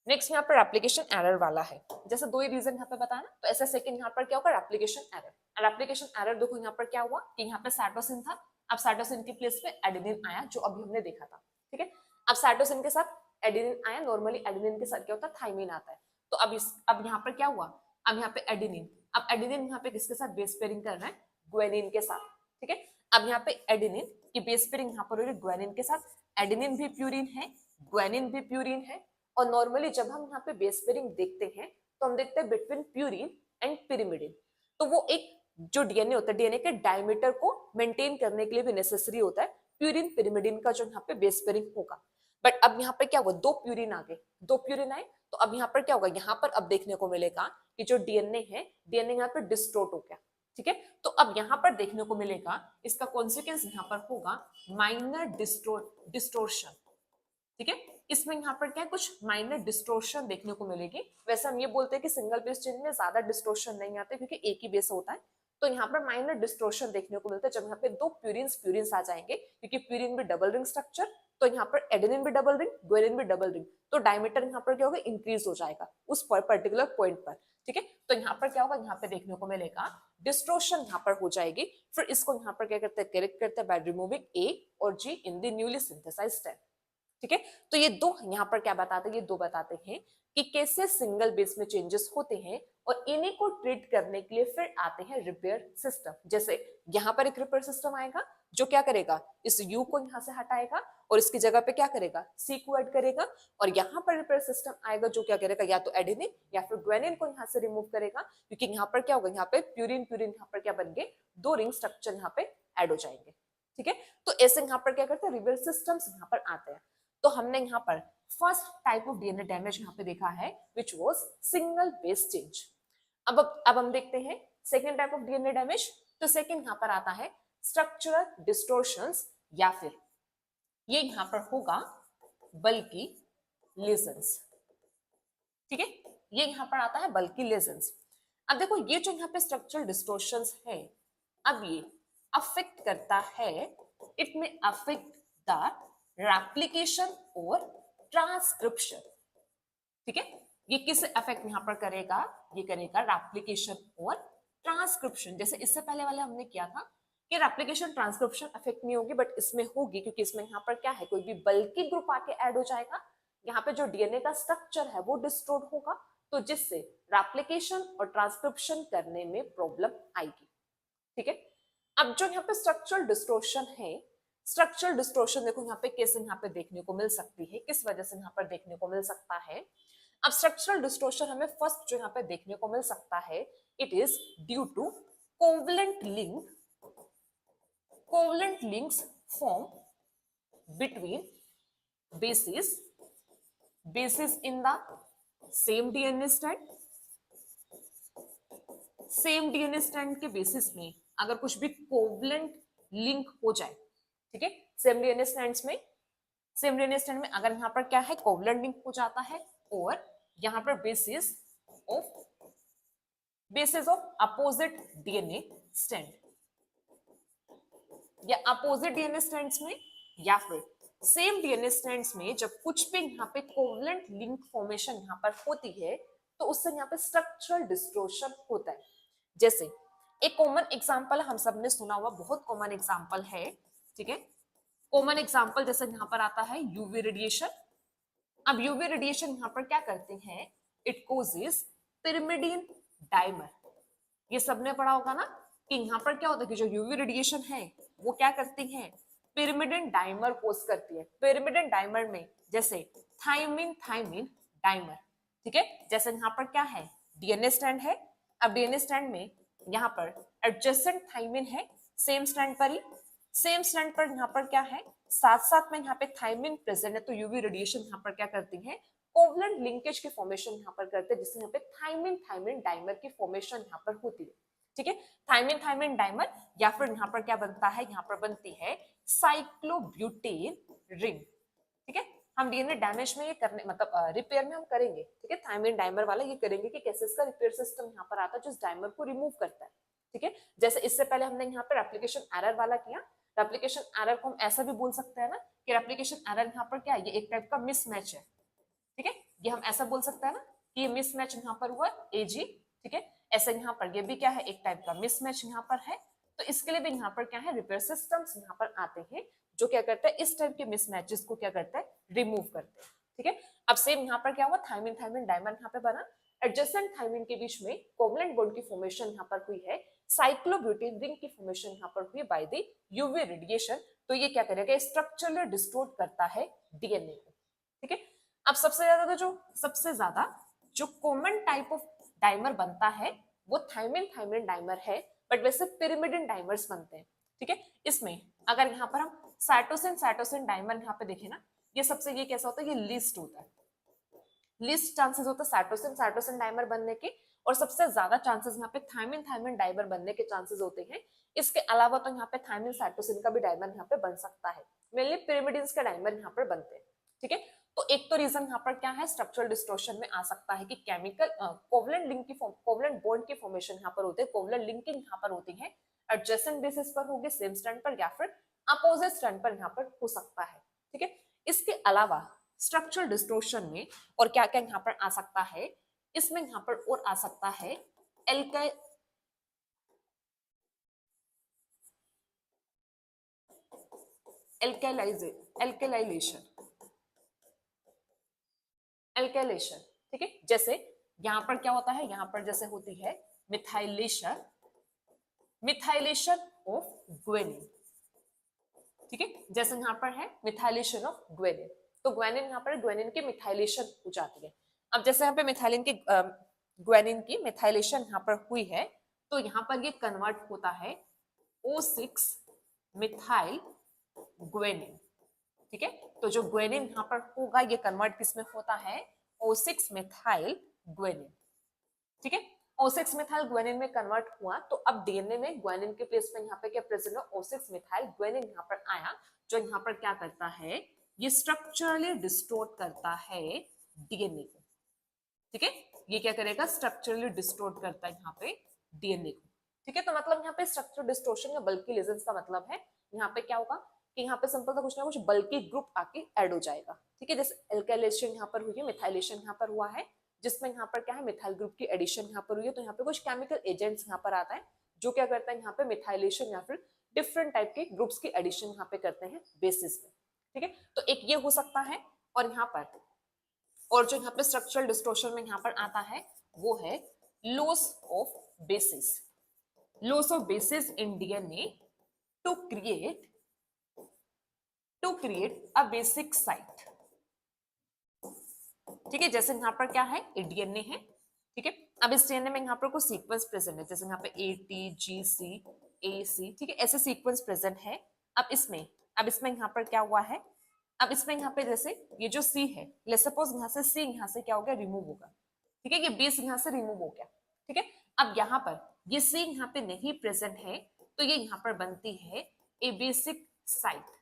नेक्स्ट यहाँ पर एप्लीकेशन एरर वाला है, जैसे 2 ही रीजन यहाँ पे बताया ना, तो ऐसे सेकंड यहाँ पर क्या होगा, एप्लीकेशन एरर। और एप्लीकेशन एरर देखो यहाँ पर क्या हुआ कि यहाँ पे साइटोसिन था, अब साइटोसिन की प्लेस पे एडेनिन आया, जो अभी हमने देखा था। ठीक है, अब साइटोसिन के साथ एडेनिन आया, नॉर्मली एडेनिन के साथ क्या होता है, थाइमिन आता है। तो अब यहाँ पर क्या हुआ, अब यहाँ पे एडेनिन, अब एडेनिन यहाँ पे किसके साथ बेस पेयरिंग कर रहा है, ग्वेनिन के साथ। ठीक है, अब यहाँ पे एडेनिन की बेस पेयरिंग यहाँ पर हो रही है ग्वेनिन के साथ, एडेनिन भी प्यूरिन है, ग्वेनिन भी प्यूरिन है, और नॉर्मली जब हम यहाँ पे बेस पेयरिंग देखते हैं तो हम देखते हैं बिटवीन प्यूरिन एंड पिरिमिडिन, तो वो एक जो डीएनए होता है, डीएनए के डायमीटर को मेंटेन करने के लिए भी नेसेसरी होता है प्यूरिन पिरिमिडिन का जो यहाँ पे बेस पेयरिंग होगा। बट अब यहाँ पे क्या हुआ, 2 प्यूरिन आ गए, 2 प्यूरिन आए, तो अब यहाँ पर क्या होगा, यहाँ पर अब देखने को मिलेगा कि जो डीएनए है, डीएनए यहाँ पर डिस्टोर्ट हो गया। ठीक है, तो अब यहाँ पर देखने को मिलेगा, इसका कॉन्सिक्वेंस यहाँ पर होगा माइनर डिस्टोर्शन। ठीक है, इसमें यहाँ पर क्या है, कुछ माइनर डिस्टोर्शन देखने को मिलेगी। वैसे हम ये बोलते हैं कि सिंगल बेस चेन में ज्यादा डिस्टोर्शन नहीं आते क्योंकि एक ही बेस होता है, तो यहाँ पर माइनर डिस्टोर्शन देखने को मिलता है जब यहाँ पे 2 प्यूरिन्स आ जाएंगे, क्योंकि प्यूरिन भी डबल रिंग स्ट्रक्चर, तो यहाँ पर एडेनिन भी डबल रिंग, ग्वेलिन भी डबल रिंग, तो डायमीटर यहाँ पर क्या होगा, इंक्रीज हो जाएगा उस पर्टिकुलर पॉइंट पर। ठीक है, तो यहाँ पर क्या होगा, यहाँ पे देखने को मिलेगा डिस्टोर्शन यहाँ पर हो जाएगी। फिर इसको यहाँ पर क्या करते हैं, करेक्ट करते हैं बाय रिमूविंग ए और G in the newly synthesised stem. ठीक है, तो ये 2 यहाँ पर क्या बताते हैं, ये 2 बताते हैं कि कैसे सिंगल बेस में चेंजेस होते हैं, और इन्हीं को ट्रीट करने के लिए फिर आते हैं रिपेयर सिस्टम। जैसे यहाँ पर एक रिपेयर सिस्टम आएगा जो क्या करेगा, इस यू को यहाँ से हटाएगा और इसकी जगह पे क्या करेगा, सी को ऐड करेगा, और यहाँ पर रिपेयर सिस्टम आएगा जो क्या करेगा, या तो एडेनिन या फिर ग्वेनिन को यहाँ से रिमूव करेगा, क्योंकि यहाँ पर क्या होगा, यहाँ पे प्यूरिन यहाँ पर क्या बन गए, 2 रिंग स्ट्रक्चर यहाँ पे ऐड हो जाएंगे। ठीक है, तो ऐसे यहाँ पर क्या करते हैं, रिपेयर सिस्टम्स यहाँ पर आते हैं। तो हमने यहाँ पर first type of DNA damage यहाँ पे देखा है which was single base change. अब हम देखते हैं second type of DNA damage. तो सेकेंड यहाँ पर आता है स्ट्रक्चरल डिस्टोर्शंस, या फिर ये यहाँ पर होगा बल्कि लेजन्स। ठीक है, ये यहाँ पर आता है बल्कि लेजन्स। अब देखो ये जो यहाँ पे स्ट्रक्चरल डिस्टोर्शंस है, अब ये अफेक्ट करता है, इट में अफेक्ट द रेप्लिकेशन और ट्रांसक्रिप्शन। ठीक है, ये किस अफेक्ट यहां पर करेगा, ये करेगा रेप्लिकेशन और ट्रांसक्रिप्शन। जैसे इससे पहले वाले हमने किया था कि रेप्लिकेशन ट्रांसक्रिप्शन अफेक्ट नहीं होगी, बट इसमें होगी, क्योंकि इसमें यहाँ पर क्या है, कोई भी बल्कि ग्रुप आके ऐड हो जाएगा, यहाँ पे जो डीएनए का स्ट्रक्चर है वो डिस्टोर्ट होगा, तो जिससे रेप्लिकेशन और ट्रांसक्रिप्शन करने में प्रॉब्लम आएगी। ठीक है, अब जो यहाँ पे स्ट्रक्चरल डिस्टोर्शन है, स्ट्रक्चरल डिस्टोर्शन देखो यहाँ पे कैसे यहाँ पे देखने को मिल सकती है, किस वजह से यहाँ पर देखने को मिल सकता है। अब स्ट्रक्चरल डिस्टोर्शन हमें फर्स्ट जो यहाँ पे देखने को मिल सकता है, it is due to covalent link, covalent links form between bases in the same DNA strand, same DNA strand के बेसिस में अगर कुछ भी कोवलेंट लिंक हो जाए, ठीक है, सेम डीएनए स्ट्रैंड्स में, सेम डीएनए स्ट्रैंड में अगर यहाँ पर क्या है, कोवलेंट लिंक हो जाता है, और यहाँ पर basis of opposite DNA strand, या अपोजिट डीएनए स्ट्रैंड्स में, या फिर सेम डीएनए स्ट्रैंड्स में जब कुछ भी यहाँ पे कोवलेंट लिंक फॉर्मेशन यहाँ पर होती है, तो उससे यहाँ पे स्ट्रक्चरल डिस्टोर्शन होता है। जैसे एक कॉमन एग्जांपल हम सबने सुना हुआ, बहुत कॉमन एग्जांपल है, ठीक है, कॉमन एग्जांपल जैसे यहाँ पर आता है यूवी रेडिएशन। अब यूवी रेडिएशन यहाँ पर क्या करते हैं, इट कॉजेस पिरिमिडीन डाइमर। ये सबने पढ़ा होगा ना कि यहाँ पर क्या होता है कि जो यूवी रेडिएशन है वो क्या करती है, पिरिमिडीन डाइमर कोज करती है। पिरिमिडीन डाइमर में जैसे थाइमिन डाइमर, ठीक है, जैसे यहाँ पर क्या है, डीएनए स्ट्रैंड है, अब डीएनए स्ट्रैंड में यहाँ पर एडजेसेंट थाइमिन है, सेम स्ट्रैंड पर ही, सेम स्ट्रैंड पर यहाँ पर क्या है, साथ साथ में यहाँ पे थाइमिन प्रेजेंट है, तो यूवी रेडिएशन यहाँ पर क्या करती है, कोवलेंट लिंकेज की फॉर्मेशन यहाँ पर करते हैं, जिससे यहाँ पे थाइमिन डाइमर की फॉर्मेशन यहाँ पर होती है। ठीक है, थाइमिन डाइमर, या फिर यहाँ पर क्या बनता है, यहाँ पर बनती है साइक्लोब्यूटेन रिंग। ठीक है, हम डीएनए डैमेज में ये करने मतलब रिपेयर में हम करेंगे, ठीक है, थाइमिन डाइमर वाला ये करेंगे कि कैसे इसका रिपेयर सिस्टम यहाँ पर आता है जो इस डाइमर को रिमूव करता है। ठीक है, जैसे इससे पहले हमने यहाँ पर रेप्लिकेशन एरर वाला किया, रेप्लिकेशन एरर को हम ऐसा भी बोल सकते हैं ना कि रेप्लिकेशन एरर यहाँ पर क्या है, ये एक टाइप का मिसमैच है। ठीक है, ये हम ऐसा बोल सकते हैं ना कि ये मिसमैच यहाँ पर हुआ एजी। ठीक है, ऐसे यहाँ पर ये भी क्या है, एक टाइप का मिसमैच यहाँ पर है, तो इसके लिए भी यहाँ पर क्या है, रिपेयर सिस्टम्स यहाँ पर आते हैं जो क्या करते हैं, इस टाइप के मिसमैचेस को क्या करता है, रिमूव करते हैं। ठीक है, अब सेम यहाँ पर क्या हुआ, थाइमिन डाइमर यहाँ पे बना, एडजेसेंट थाइमिन के बीच में कोवलेंट बॉन्ड की फॉर्मेशन यहाँ पर हुई है, साइक्लोब्यूटेन रिंग की फॉर्मेशन यहाँ पर हुई बाय द यूवी रेडिएशन, तो ये क्या करेगा, स्ट्रक्चरली डिस्टोर्ट करता है डीएनए को। ठीक है, अब सबसे ज्यादा जो कॉमन टाइप ऑफ डाइमर बनता है वो थाइमिन डाइमर है, बट वैसे पिरिमिडिन डाइमर्स बनते हैं। ठीक है, इसमें अगर यहाँ पर हम साइटोसिन डाइमर यहाँ पे देखें ना, ये सबसे ये कैसा होता है, ये लीस्ट होता है, लीस्ट चांसेस होता है साइटोसिन डाइमर बनने के, और सबसे ज्यादा चांसेस यहाँ पे थाइमिन डाइमर बनने के चांसेस होते हैं। इसके अलावा तो यहाँ पे थाइमिन साइटोसिन का भी डाइमर यहाँ पे बन सकता है, मेनली पिरिमिडिन्स के डाइमर यहाँ पर बनते हैं। ठीक है, तो एक तो रीजन यहाँ पर क्या है, स्ट्रक्चरल डिस्टोर्शन में आ सकता है कि केमिकल कोवलेंट लिंक की कोवलेंट बॉन्ड की फॉर्मेशन यहाँ पर होते हैं, कोवलेंट लिंकिंग यहाँ पर होती है, एडजेसेंट बेसिस पर होगी, सेम स्ट्रैंड पर, या फिर अपोजिट स्ट्रैंड पर यहाँ पर हो सकता है। ठीक है, इसके अलावा स्ट्रक्चरल डिस्टोर्शन में और क्या क्या यहाँ पर आ सकता है, इसमें यहाँ पर और आ सकता है एल्केलाइजेशन। ठीक है, जैसे यहां पर क्या होता है, यहां पर जैसे होती है मिथाइलेशन ऑफ ग्वेनिन। ठीक है, जैसे यहां पर है मिथाइलेशन ऑफ ग्वेनिन, तो ग्वेनिन यहाँ पर ग्वेनिन की मिथाइलेशन हो जाती है। अब जैसे यहाँ पे मिथाइलिन की ग्वेनिन की मिथाइलेशन यहाँ पर हुई है, तो यहाँ पर ये कन्वर्ट होता है O6 मिथाइल ग्वेनिन। ठीक है, तो जो ग्वेनिन यहाँ पर होगा ये कन्वर्ट किसमें होता है, O6 मिथाइल ग्वेनिन। ठीक है, O6 मिथाइल ग्वेनिन में कन्वर्ट हुआ, तो अब डीएनए में ग्वेनिन के प्लेस में यहाँ पे क्या प्रेजेंट है, O6 मिथाइल ग्वेनिन यहाँ पर आया, जो यहाँ पर क्या करता है, ये स्ट्रक्चरली डिस्टोर्ट करता है डीएनए को। ठीक है, ये क्या करेगा, स्ट्रक्चरली डिस्टोर्ट करता है यहाँ पे डीएनए को। ठीक है। तो मतलब यहाँ पे स्ट्रक्चर डिस्टोर्शन या बल्की लीजन्स का मतलब है यहाँ पे क्या होगा कि यहाँ पे सिंपल सा कुछ ना कुछ बल्की ग्रुप आके ऐड हो जाएगा। ठीक है, जैसे एल्काइलेशन यहाँ पर हुई है, मिथाइलेशन यहाँ पर हुआ है, जिसमें यहाँ पर क्या है मिथाइल ग्रुप की एडिशन यहाँ पर हुई है, तो यहाँ पे कुछ केमिकल एजेंट्स यहाँ पर आता है जो क्या करता है यहाँ पे मिथाइलेशन या फिर डिफरेंट टाइप के ग्रुप्स की एडिशन यहाँ पे करते हैं बेसिस में। ठीक है, तो एक ये हो सकता है। और यहाँ पर और जो यहाँ पे स्ट्रक्चरल डिस्टोर्शन में यहाँ पर आता है वो है loss of bases, loss of bases in DNA to create a basic site. ठीक है, जैसे यहाँ पर क्या है डीएनए है। ठीक है, अब इस डीएनए में यहाँ पर कोई सीक्वेंस प्रेजेंट है, जैसे यहाँ पे ATGC AC। ठीक है, ऐसे सीक्वेंस प्रेजेंट है। अब इसमें यहाँ पर क्या हुआ है, अब इसमें यहाँ पे जैसे ये जो C है, लेट्स सपोज यहाँ से C यहाँ से क्या हो गया रिमूव होगा। ठीक है, ये बेस यहाँ से रिमूव हो गया। ठीक है, अब यहाँ पर ये C यहाँ पे नहीं प्रेजेंट है तो ये यहाँ पर बनती है ए बेसिक साइट।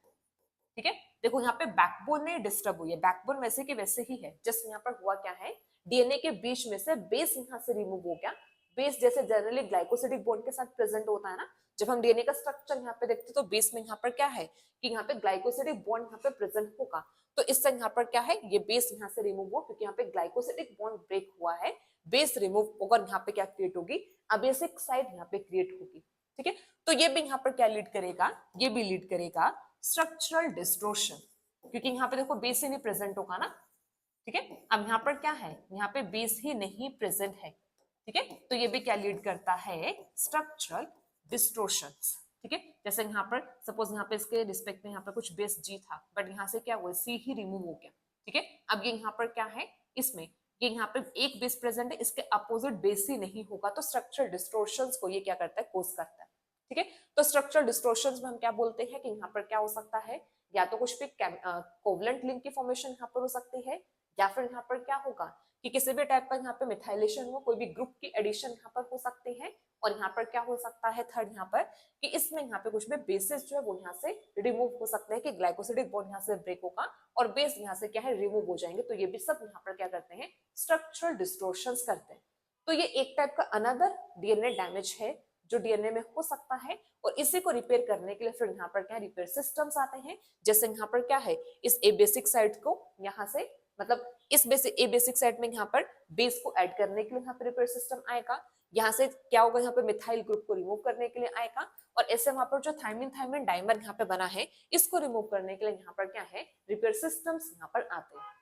ठीक है, देखो यहाँ पे बैकबोन में डिस्टर्ब हुई है, बैकबोन वैसे के वैसे ही है, जस्ट यहाँ पर हुआ क्या है डीएनए के बीच में से बेस यहाँ से रिमूव हो गया। बेस जैसे जनरली ग्लाइकोसिडिक बॉन्ड के साथ प्रेजेंट होता है ना, जब हम डीएनए का स्ट्रक्चर यहाँ पे देखते हैं तो बेस में यहाँ पर क्या है कि यहाँ पे ग्लाइकोसिडिक बॉन्ड यहाँ पे प्रेजेंट होगा, तो इससे यहाँ पर क्या है ये बेस यहाँ से रिमूव हो, क्योंकि यहाँ पे ग्लाइकोसिडिक बॉन्ड ब्रेक हुआ है, बेस रिमूव होकर यहाँ पे क्या क्रिएट होगी अबेसिक साइट यहाँ पे क्रिएट होगी। ठीक है, तो ये भी यहाँ पर क्या लीड करेगा, ये भी लीड करेगा स्ट्रक्चरल डिस्टोर्शन, क्योंकि यहाँ पे देखो बेस ही नहीं प्रेजेंट होगा ना। ठीक है, अब यहाँ पर क्या है यहाँ पे बेस ही नहीं प्रेजेंट है। ठीक है, तो ये भी क्या लीड करता है स्ट्रक्चरल डिस्टोर्शंस। ठीक है, जैसे यहाँ पर सपोज यहाँ पे इसके रिस्पेक्ट में यहाँ पे कुछ बेस G था, बट यहाँ से क्या हुआ C ही रिमूव हो गया। ठीक है, अब ये यहाँ पर क्या है इसमें ये यहाँ पे एक बेस प्रेजेंट है, इसके अपोजिट बेस ही नहीं होगा, तो स्ट्रक्चरल डिस्टोर्शंस को ये क्या करता है कोज करता है। ठीक है, तो स्ट्रक्चरल डिस्टोर्शंस में हम क्या बोलते हैं कि यहाँ पर क्या हो सकता है, या तो कुछ भी कोवलेंट लिंक की फॉर्मेशन यहाँ पर हो सकती है, या फिर यहाँ पर क्या होगा कि किसी भी टाइप का यहाँ पे मिथाइलेशन हो, कोई भी ग्रुप की एडिशन यहाँ पर हो सकती है। और यहाँ पर क्या हो सकता है थर्ड यहाँ पर कि इसमें यहाँ पे कुछ भी बेसिस जो है वो यहाँ से रिमूव हो सकते हैं, कि ग्लाइकोसिडिक बॉन्ड यहाँ से ब्रेक होगा और बेस यहाँ से क्या है रिमूव हो जाएंगे, तो ये भी सब यहाँ पर क्या करते हैं स्ट्रक्चरल डिस्टोर्शंस करते हैं। तो ये एक टाइप का अनदर डीएनए डैमेज है जो डीएनए में हो सकता है, और इसी को रिपेयर करने के लिए फिर यहाँ पर क्या रिपेयर सिस्टम्स आते हैं। जैसे यहाँ पर क्या है इस ए बेसिक साइट को यहाँ से मतलब इस ए बेसिक साइट में यहाँ पर बेस को ऐड करने के लिए यहाँ पे रिपेयर सिस्टम आएगा, यहाँ से क्या होगा यहाँ पे मिथाइल ग्रुप को रिमूव करने के लिए आएगा, और ऐसे वहां पर जो थायमिन थायमिन डाइमर यहाँ पे बना है इसको रिमूव करने के लिए यहाँ पर क्या है रिपेयर सिस्टम्स यहाँ पर आते हैं।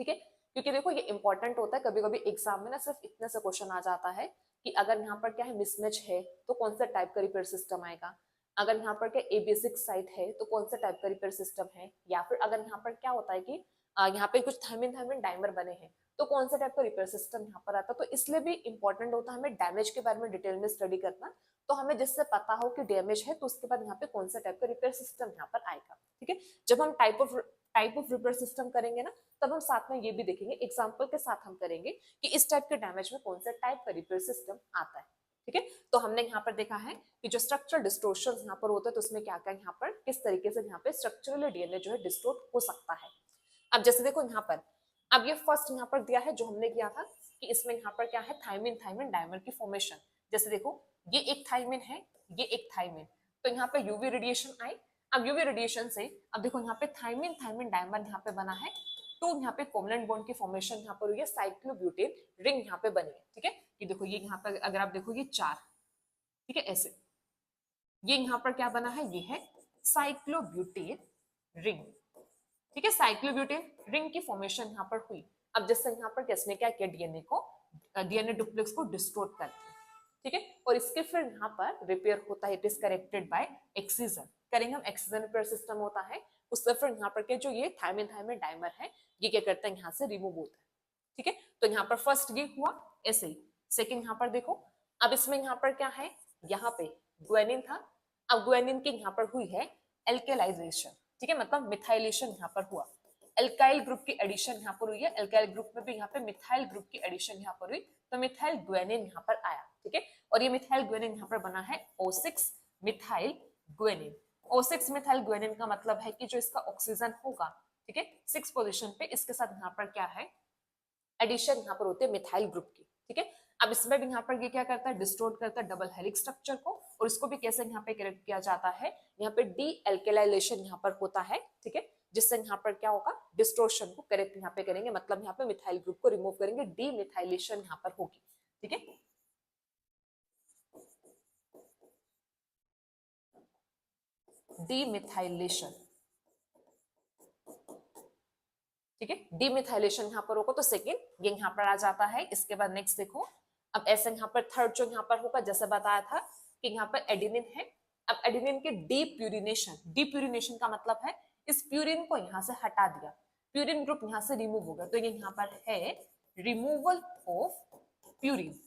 ठीक है, क्योंकि देखो ये इंपॉर्टेंट होता है, कभी कभी एग्जाम में ना सिर्फ इतने से क्वेश्चन आ जाता है कि अगर यहाँ पर क्या है मिसमैच है तो कौन सा टाइप का रिपेयर सिस्टम आएगा, अगर यहाँ पर क्या ए बेसिक साइट है तो कौन सा टाइप का रिपेयर सिस्टम है, या फिर अगर यहाँ पर क्या होता है कि यहाँ पे कुछ थायमिन थायमिन डाइमर बने हैं तो कौन सा टाइप का रिपेयर सिस्टम यहाँ पर आता है। तो इसलिए भी इंपॉर्टेंट होता है हमें डैमेज के बारे में डिटेल में स्टडी करना, तो हमें जिससे पता हो कि डैमेज है तो उसके बाद यहाँ पे कौन सा टाइप का रिपेयर सिस्टम यहाँ पर आएगा। ठीक है, जब हम टाइप ऑफ रिपेयर सिस्टम करेंगे ना तब हम साथ में ये भी देखेंगे, एग्जाम्पल के साथ हम करेंगे कि इस टाइप के डैमेज में कौन सा टाइप का रिपेयर सिस्टम आता है। ठीक है, तो हमने यहाँ पर देखा है कि जो स्ट्रक्चरल डिस्टोर्शन यहाँ पर होता है तो उसमें क्या क्या यहाँ पर किस तरीके से यहाँ पे स्ट्रक्चरल डीएनए जो है डिस्टोर्ट हो सकता है। अब जैसे देखो यहाँ पर अब ये फर्स्ट यहाँ पर दिया है जो हमने किया था कि इसमें यहाँ पर क्या है थायमिन थायमिन डाइमर की फॉर्मेशन। जैसे देखो ये एक थायमिन है, ये एक थायमिन, तो यहाँ पे यूवी रेडिएशन आई। अब यूवी रेडिएशन से अब देखो यहाँ पे थायमिन थायमिन डाइमर यहाँ पे बना है, तो यहाँ पे कोवलेंट बॉन्ड की फॉर्मेशन यहाँ पर हुई है, साइक्लोब्यूटेन रिंग यहाँ पे बनी है। ठीक है, ये देखो ये यहाँ पर अगर आप देखो ये 4, ठीक है ऐसे, ये यहाँ पर क्या बना है ये है साइक्लोब्यूटेन रिंग। ठीक है, साइक्लोब्यूटेन रिंग की फॉर्मेशन यहाँ पर हुई। अब जैसे यहाँ पर किसने क्या किया डीएनए डुप्लेक्स को डिस्टोर्ट कर दिया। ठीक है, और इसके फिर यहाँ पर रिपेयर होता है, it is corrected bye excision, करेंगे हम एक्सिजन रिपेयर सिस्टम होता है, उससे फिर यहाँ पर के जो ये थायमिन थायमिन डाइमर है ये क्या करता है यहाँ से रिमूव होता है। ठीक है, तो यहाँ पर फर्स्ट ये हुआ ऐसे ही। सेकेंड यहाँ पर देखो अब इसमें यहाँ पर क्या है यहाँ पे ग्वेनिन था, अब ग्वेनिन की यहाँ पर हुई है एल्केलाइजेशन। ठीक है, मतलब मिथाइलेशन यहाँ पर हुआ, एल्काइल ग्रुप की एडिशन यहाँ पर हुई है, एल्काइल ग्रुप में भी यहाँ पे मिथाइल ग्रुप की एडिशन यहाँ पर हुई, तो मिथाइल ग्वेनिन यहाँ पर आया। ठीक है, और ये मिथाइल ग्वेनिन यहाँ पर बना है O6 methyl guanine. O6 methyl guanine का मतलब है कि जो इसका ऑक्सीजन होगा, ठीक है 6 पोजीशन पे, इसके साथ यहाँ पर क्या है एडिशन यहाँ पर होते हैं मिथाइल ग्रुप की। ठीक है, अब इसमें भी यहाँ पर ये क्या करता है, डिस्टोर्ट करता है डबल हेलिक्स स्ट्रक्चर को, और इसको भी कैसे यहाँ पे करेक्ट किया जाता है, यहाँ पे डी एल्केलाइलेशन यहाँ पर होता है, ठीक है, जिससे यहाँ पर क्या होगा, डिस्टोर्शन को करेक्ट यहाँ पे करेंगे, मतलब यहाँ पे मिथाइल ग्रुप को रिमूव करेंगे, डी मिथाइलेशन यहाँ पर होगी, ठीक है। डीमिथाइलेशन, ठीक है, डीमिथाइलेशन यहाँ पर होगा तो सेकेंड ये यहाँ पर आ जाता है। इसके बाद नेक्स्ट देखो, अब ऐसे यहाँ पर थर्ड जो यहाँ पर होगा, जैसे बताया था कि यहाँ पर एडिनिन है, अब एडिनिन के डीप्यूरिनेशन, डीप्यूरिनेशन का मतलब है इस प्यूरिन को यहाँ से हटा दिया, प्यूरिन ग्रुप यहाँ से रिमूव हो गया, तो ये यहाँ पर है रिमूवल ऑफ प्यूरिन,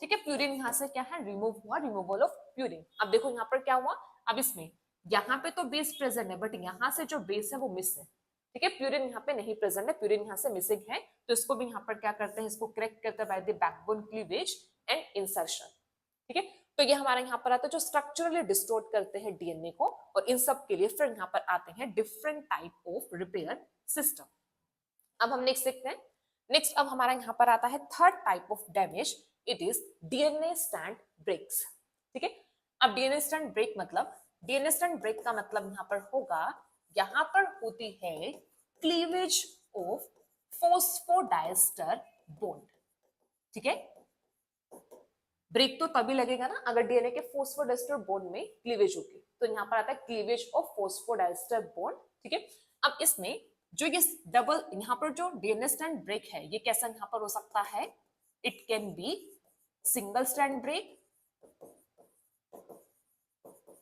ठीक है, प्यूरिन यहाँ से क्या है, रिमूव हुआ, रिमूवल ऑफ प्यूरिन। अब देखो यहाँ पर क्या हुआ, अब इसमें यहाँ पे तो बेस प्रेजेंट है, बट यहाँ से जो बेस है वो मिस है, ठीक है, प्यूरिन यहाँ पे नहीं प्रेजेंट है, प्यूरिन यहाँ से मिसिंग है, तो इसको भी यहाँ पर क्या करते हैं, इसको करेक्ट करते हैं by the backbone cleavage and insertion, ठीक है। तो ये हमारा यहाँ पर आता है जो स्ट्रक्चरली डिस्टोर्ट करते हैं डीएनए को, और इन सब के लिए फिर यहाँ पर आते हैं different type of repair system. अब हम नेक्स्ट देखते हैं, नेक्स्ट अब हमारा यहाँ पर आता है third type of damage, it is DNA strand breaks, ठीक है। अब डीएनए स्ट्रैंड ब्रेक मतलब, डीएनए स्ट्रैंड ब्रेक का मतलब यहाँ पर होगा, यहाँ पर होती है क्लीवेज ऑफ फॉस्फोडाइस्टर बॉन्ड, ठीक है। ब्रेक तो तभी लगेगा ना अगर डीएनए के फॉस्फोडाइस्टर बॉन्ड में क्लीवेज होगी, तो यहाँ पर आता है क्लीवेज ऑफ फॉस्फोडाइस्टर बॉन्ड, ठीक है। अब इसमें जो ये डबल यहाँ पर जो डीएनए स्ट्रैंड ब्रेक है, ये कैसा यहाँ पर हो सकता है, it can be single strand break,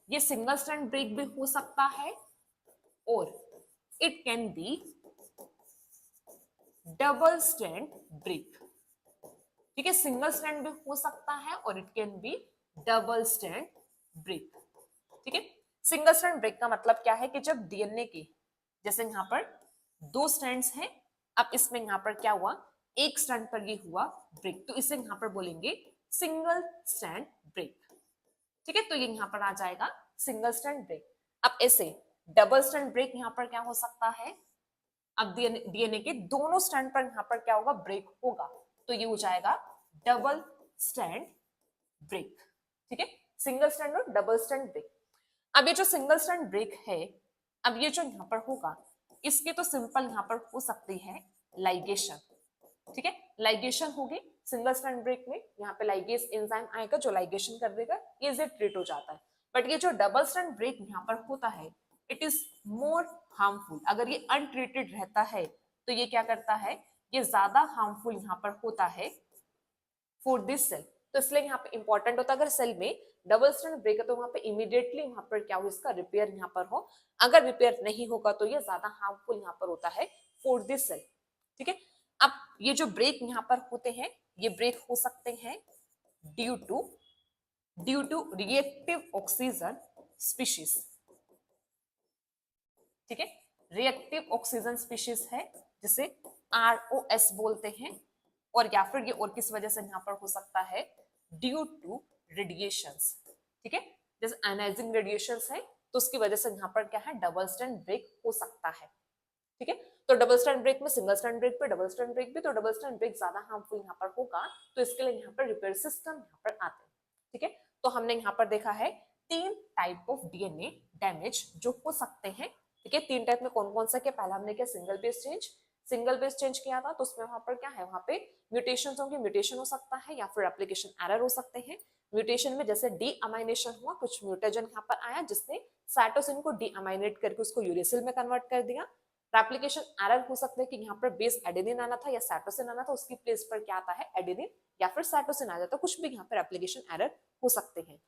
ये सिंगल स्ट्रैंड ब्रेक भी हो सकता है, और it can be double strand break, ठीक है, सिंगल स्ट्रैंड भी हो सकता है और it can be double strand break, ठीक है। सिंगल स्ट्रैंड ब्रेक का मतलब क्या है कि जब डीएनए के जैसे यहाँ पर दो स्ट्रैंड्स हैं, अब इसमें यहाँ पर क्या हुआ, एक स्ट्रैंड पर ये हुआ ब्रेक, तो इसे यहाँ पर बोलेंगे सिंगल स्ट्रैंड ब्रेक, ठीक है, तो ये यहाँ पर आ जाएगा सिंगल स्ट्रैंड ब्रेक। अब ऐसे डबल स्ट्रैंड ब्रेक यहाँ पर क्या हो सकता है, अब डीएनए के दोनों स्ट्रैंड पर यहाँ पर क्या होगा, ब्रेक होगा, तो ये हो जाएगा डबल स्ट्रैंड ब्रेक, ठीक है, सिंगल स्ट्रैंड और डबल स्ट्रैंड ब्रेक। अब ये जो सिंगल स्ट्रैंड ब्रेक है, अब ये जो यहाँ पर होगा, इसके तो सिंपल यहाँ पर हो सकती है लाइगेशन, ठीक है, लाइगेशन होगी सिंगल स्ट्रैंड ब्रेक में, यहाँ पे लाइगेस एंजाइम आएगा जो लाइगेशन कर देगा, इजी ट्रीट हो जाता है। बट ये जो डबल स्ट्रैंड ब्रेक यहाँ पर होता है, इट इज मोर हार्मफुल, अगर ये अनट्रीटेड रहता है तो ये क्या करता है, ये ज्यादा हार्मफुल यहाँ पर होता है फॉर दिस सेल, तो इसलिए यहाँ पे इंपॉर्टेंट होता है अगर सेल में डबल स्ट्रैंड ब्रेक है तो वहां पे इमीडिएटली वहां पर क्या हो, इसका रिपेयर यहाँ पर हो, अगर रिपेयर नहीं होगा तो ये ज्यादा हार्मफुल यहाँ पर होता है फॉर दिस सेल, ठीक है। अब ये जो ब्रेक यहाँ पर होते हैं, ये ब्रेक हो सकते हैं due to reactive oxygen species, ठीक है, रिएक्टिव ऑक्सीजन स्पीशीज है जिसे ROS बोलते हैं, और या फिर ये और किस वजह से यहाँ पर हो सकता है, ड्यू टू रेडिएशंस, ठीक है, जैसे आयनाइजिंग रेडिएशंस है तो उसकी वजह से यहाँ पर क्या है, डबल स्ट्रैंड ब्रेक हो सकता है, ठीक है। तो डबल स्ट्रैंड ब्रेक में सिंगल स्ट्रैंड ब्रेक पे डबल स्ट्रैंड ब्रेक भी, तो डबल स्ट्रैंड ब्रेक ज्यादा हार्मफुल यहाँ पर होगा, तो इसके लिए यहाँ पर रिपेयर सिस्टम यहाँ पर आते हैं, ठीक है। तो हमने यहाँ पर देखा है 3 टाइप ऑफ डीएनए डैमेज जो हो सकते हैं, ठीक है। 3 टाइप में कौन कौन सा, क्या पहला हमने क्या single base change, single base change किया था, तो उसमें वहां पर क्या है, वहां पे म्यूटेशन होंगे, म्यूटेशन हो सकता है या फिर एप्लीकेशन एरर हो सकते हैं। म्यूटेशन में जैसे डी अमाइनेशन हुआ, कुछ म्यूटेजन यहाँ पर आया जिसने साइटोसिन को डी अमाइनेट करके उसको यूरेसिल में कन्वर्ट कर दिया। रेप्लिकेशन एरर हो सकता है कि यहाँ पर बेस एडेनिन आना था या साइटोसिन आना था, उसकी प्लेस पर क्या आता है, एडेनिन या फिर साइटोसिन आ जाता है, कुछ भी यहाँ पर एप्लीकेशन एरर हो सकते हैं।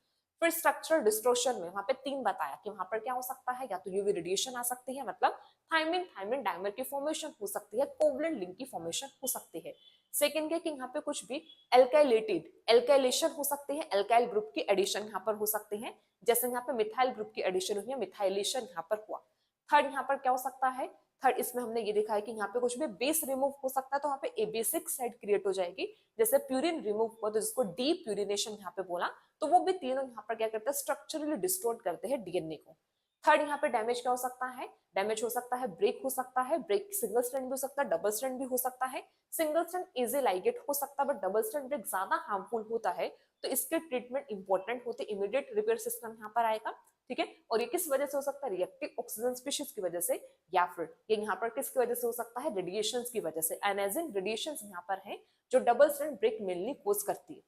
फिर स्ट्रक्चरल डिस्टोर्शन में वहां पे 3 बताया कि वहां पर क्या हो सकता है, या तो यूवी रेडिएशन आ सकती है, मतलब थायमिन थायमिन डाइमर की फॉर्मेशन हो सकती है, कोवलेंट लिंक की फॉर्मेशन हो सकती है। सेकंड क्या कि यहाँ पे कुछ भी एल्काइलेटेड एल्काइलेशन हो सकती है, एल्काइल ग्रुप की एडिशन यहाँ पर हो सकती है, जैसे यहाँ पे मिथाइल ग्रुप की एडिशन हुई है, मिथाइलेशन यहाँ पर हुआ। थर्ड यहाँ पर क्या हो सकता है, थर्ड इसमें हमने ये देखा है कि यहाँ पे कुछ भी बेस रिमूव हो सकता है, तो वहाँ पे ए बेसिक साइड क्रिएट हो जाएगी, जैसे प्यूरिन रिमूव हुआ तो जिसको डी प्यूरिनेशन यहाँ पे बोला, तो वो भी तीनों यहाँ पर क्या करते हैं, स्ट्रक्चरली डिस्टोर्ट करते हैं डीएनए को। थर्ड यहाँ पे डैमेज क्या हो सकता है, डैमेज हो सकता है ब्रेक हो सकता है, ब्रेक सिंगल स्ट्रैंड भी हो सकता है, डबल स्ट्रैंड भी हो सकता है। सिंगल स्ट्रैंड इजी लाइगेट हो सकता है, बट डबल स्ट्रैंड ब्रेक ज्यादा हार्मफुल होता है, तो इसके ट्रीटमेंट इंपॉर्टेंट होते, इमीडिएट रिपेयर सिस्टम यहाँ पर आएगा। ठीक है, और ये किस वजह से हो सकता है, रिएक्टिव ऑक्सीजन स्पीशीज की वजह से, या फिर ये यहाँ पर किसकी वजह से हो सकता है, रेडिएशन की वजह से। आयनाइजिंग रेडिएशन यहाँ पर है जो डबल स्ट्रैंड ब्रेक मेनली कोज करती है।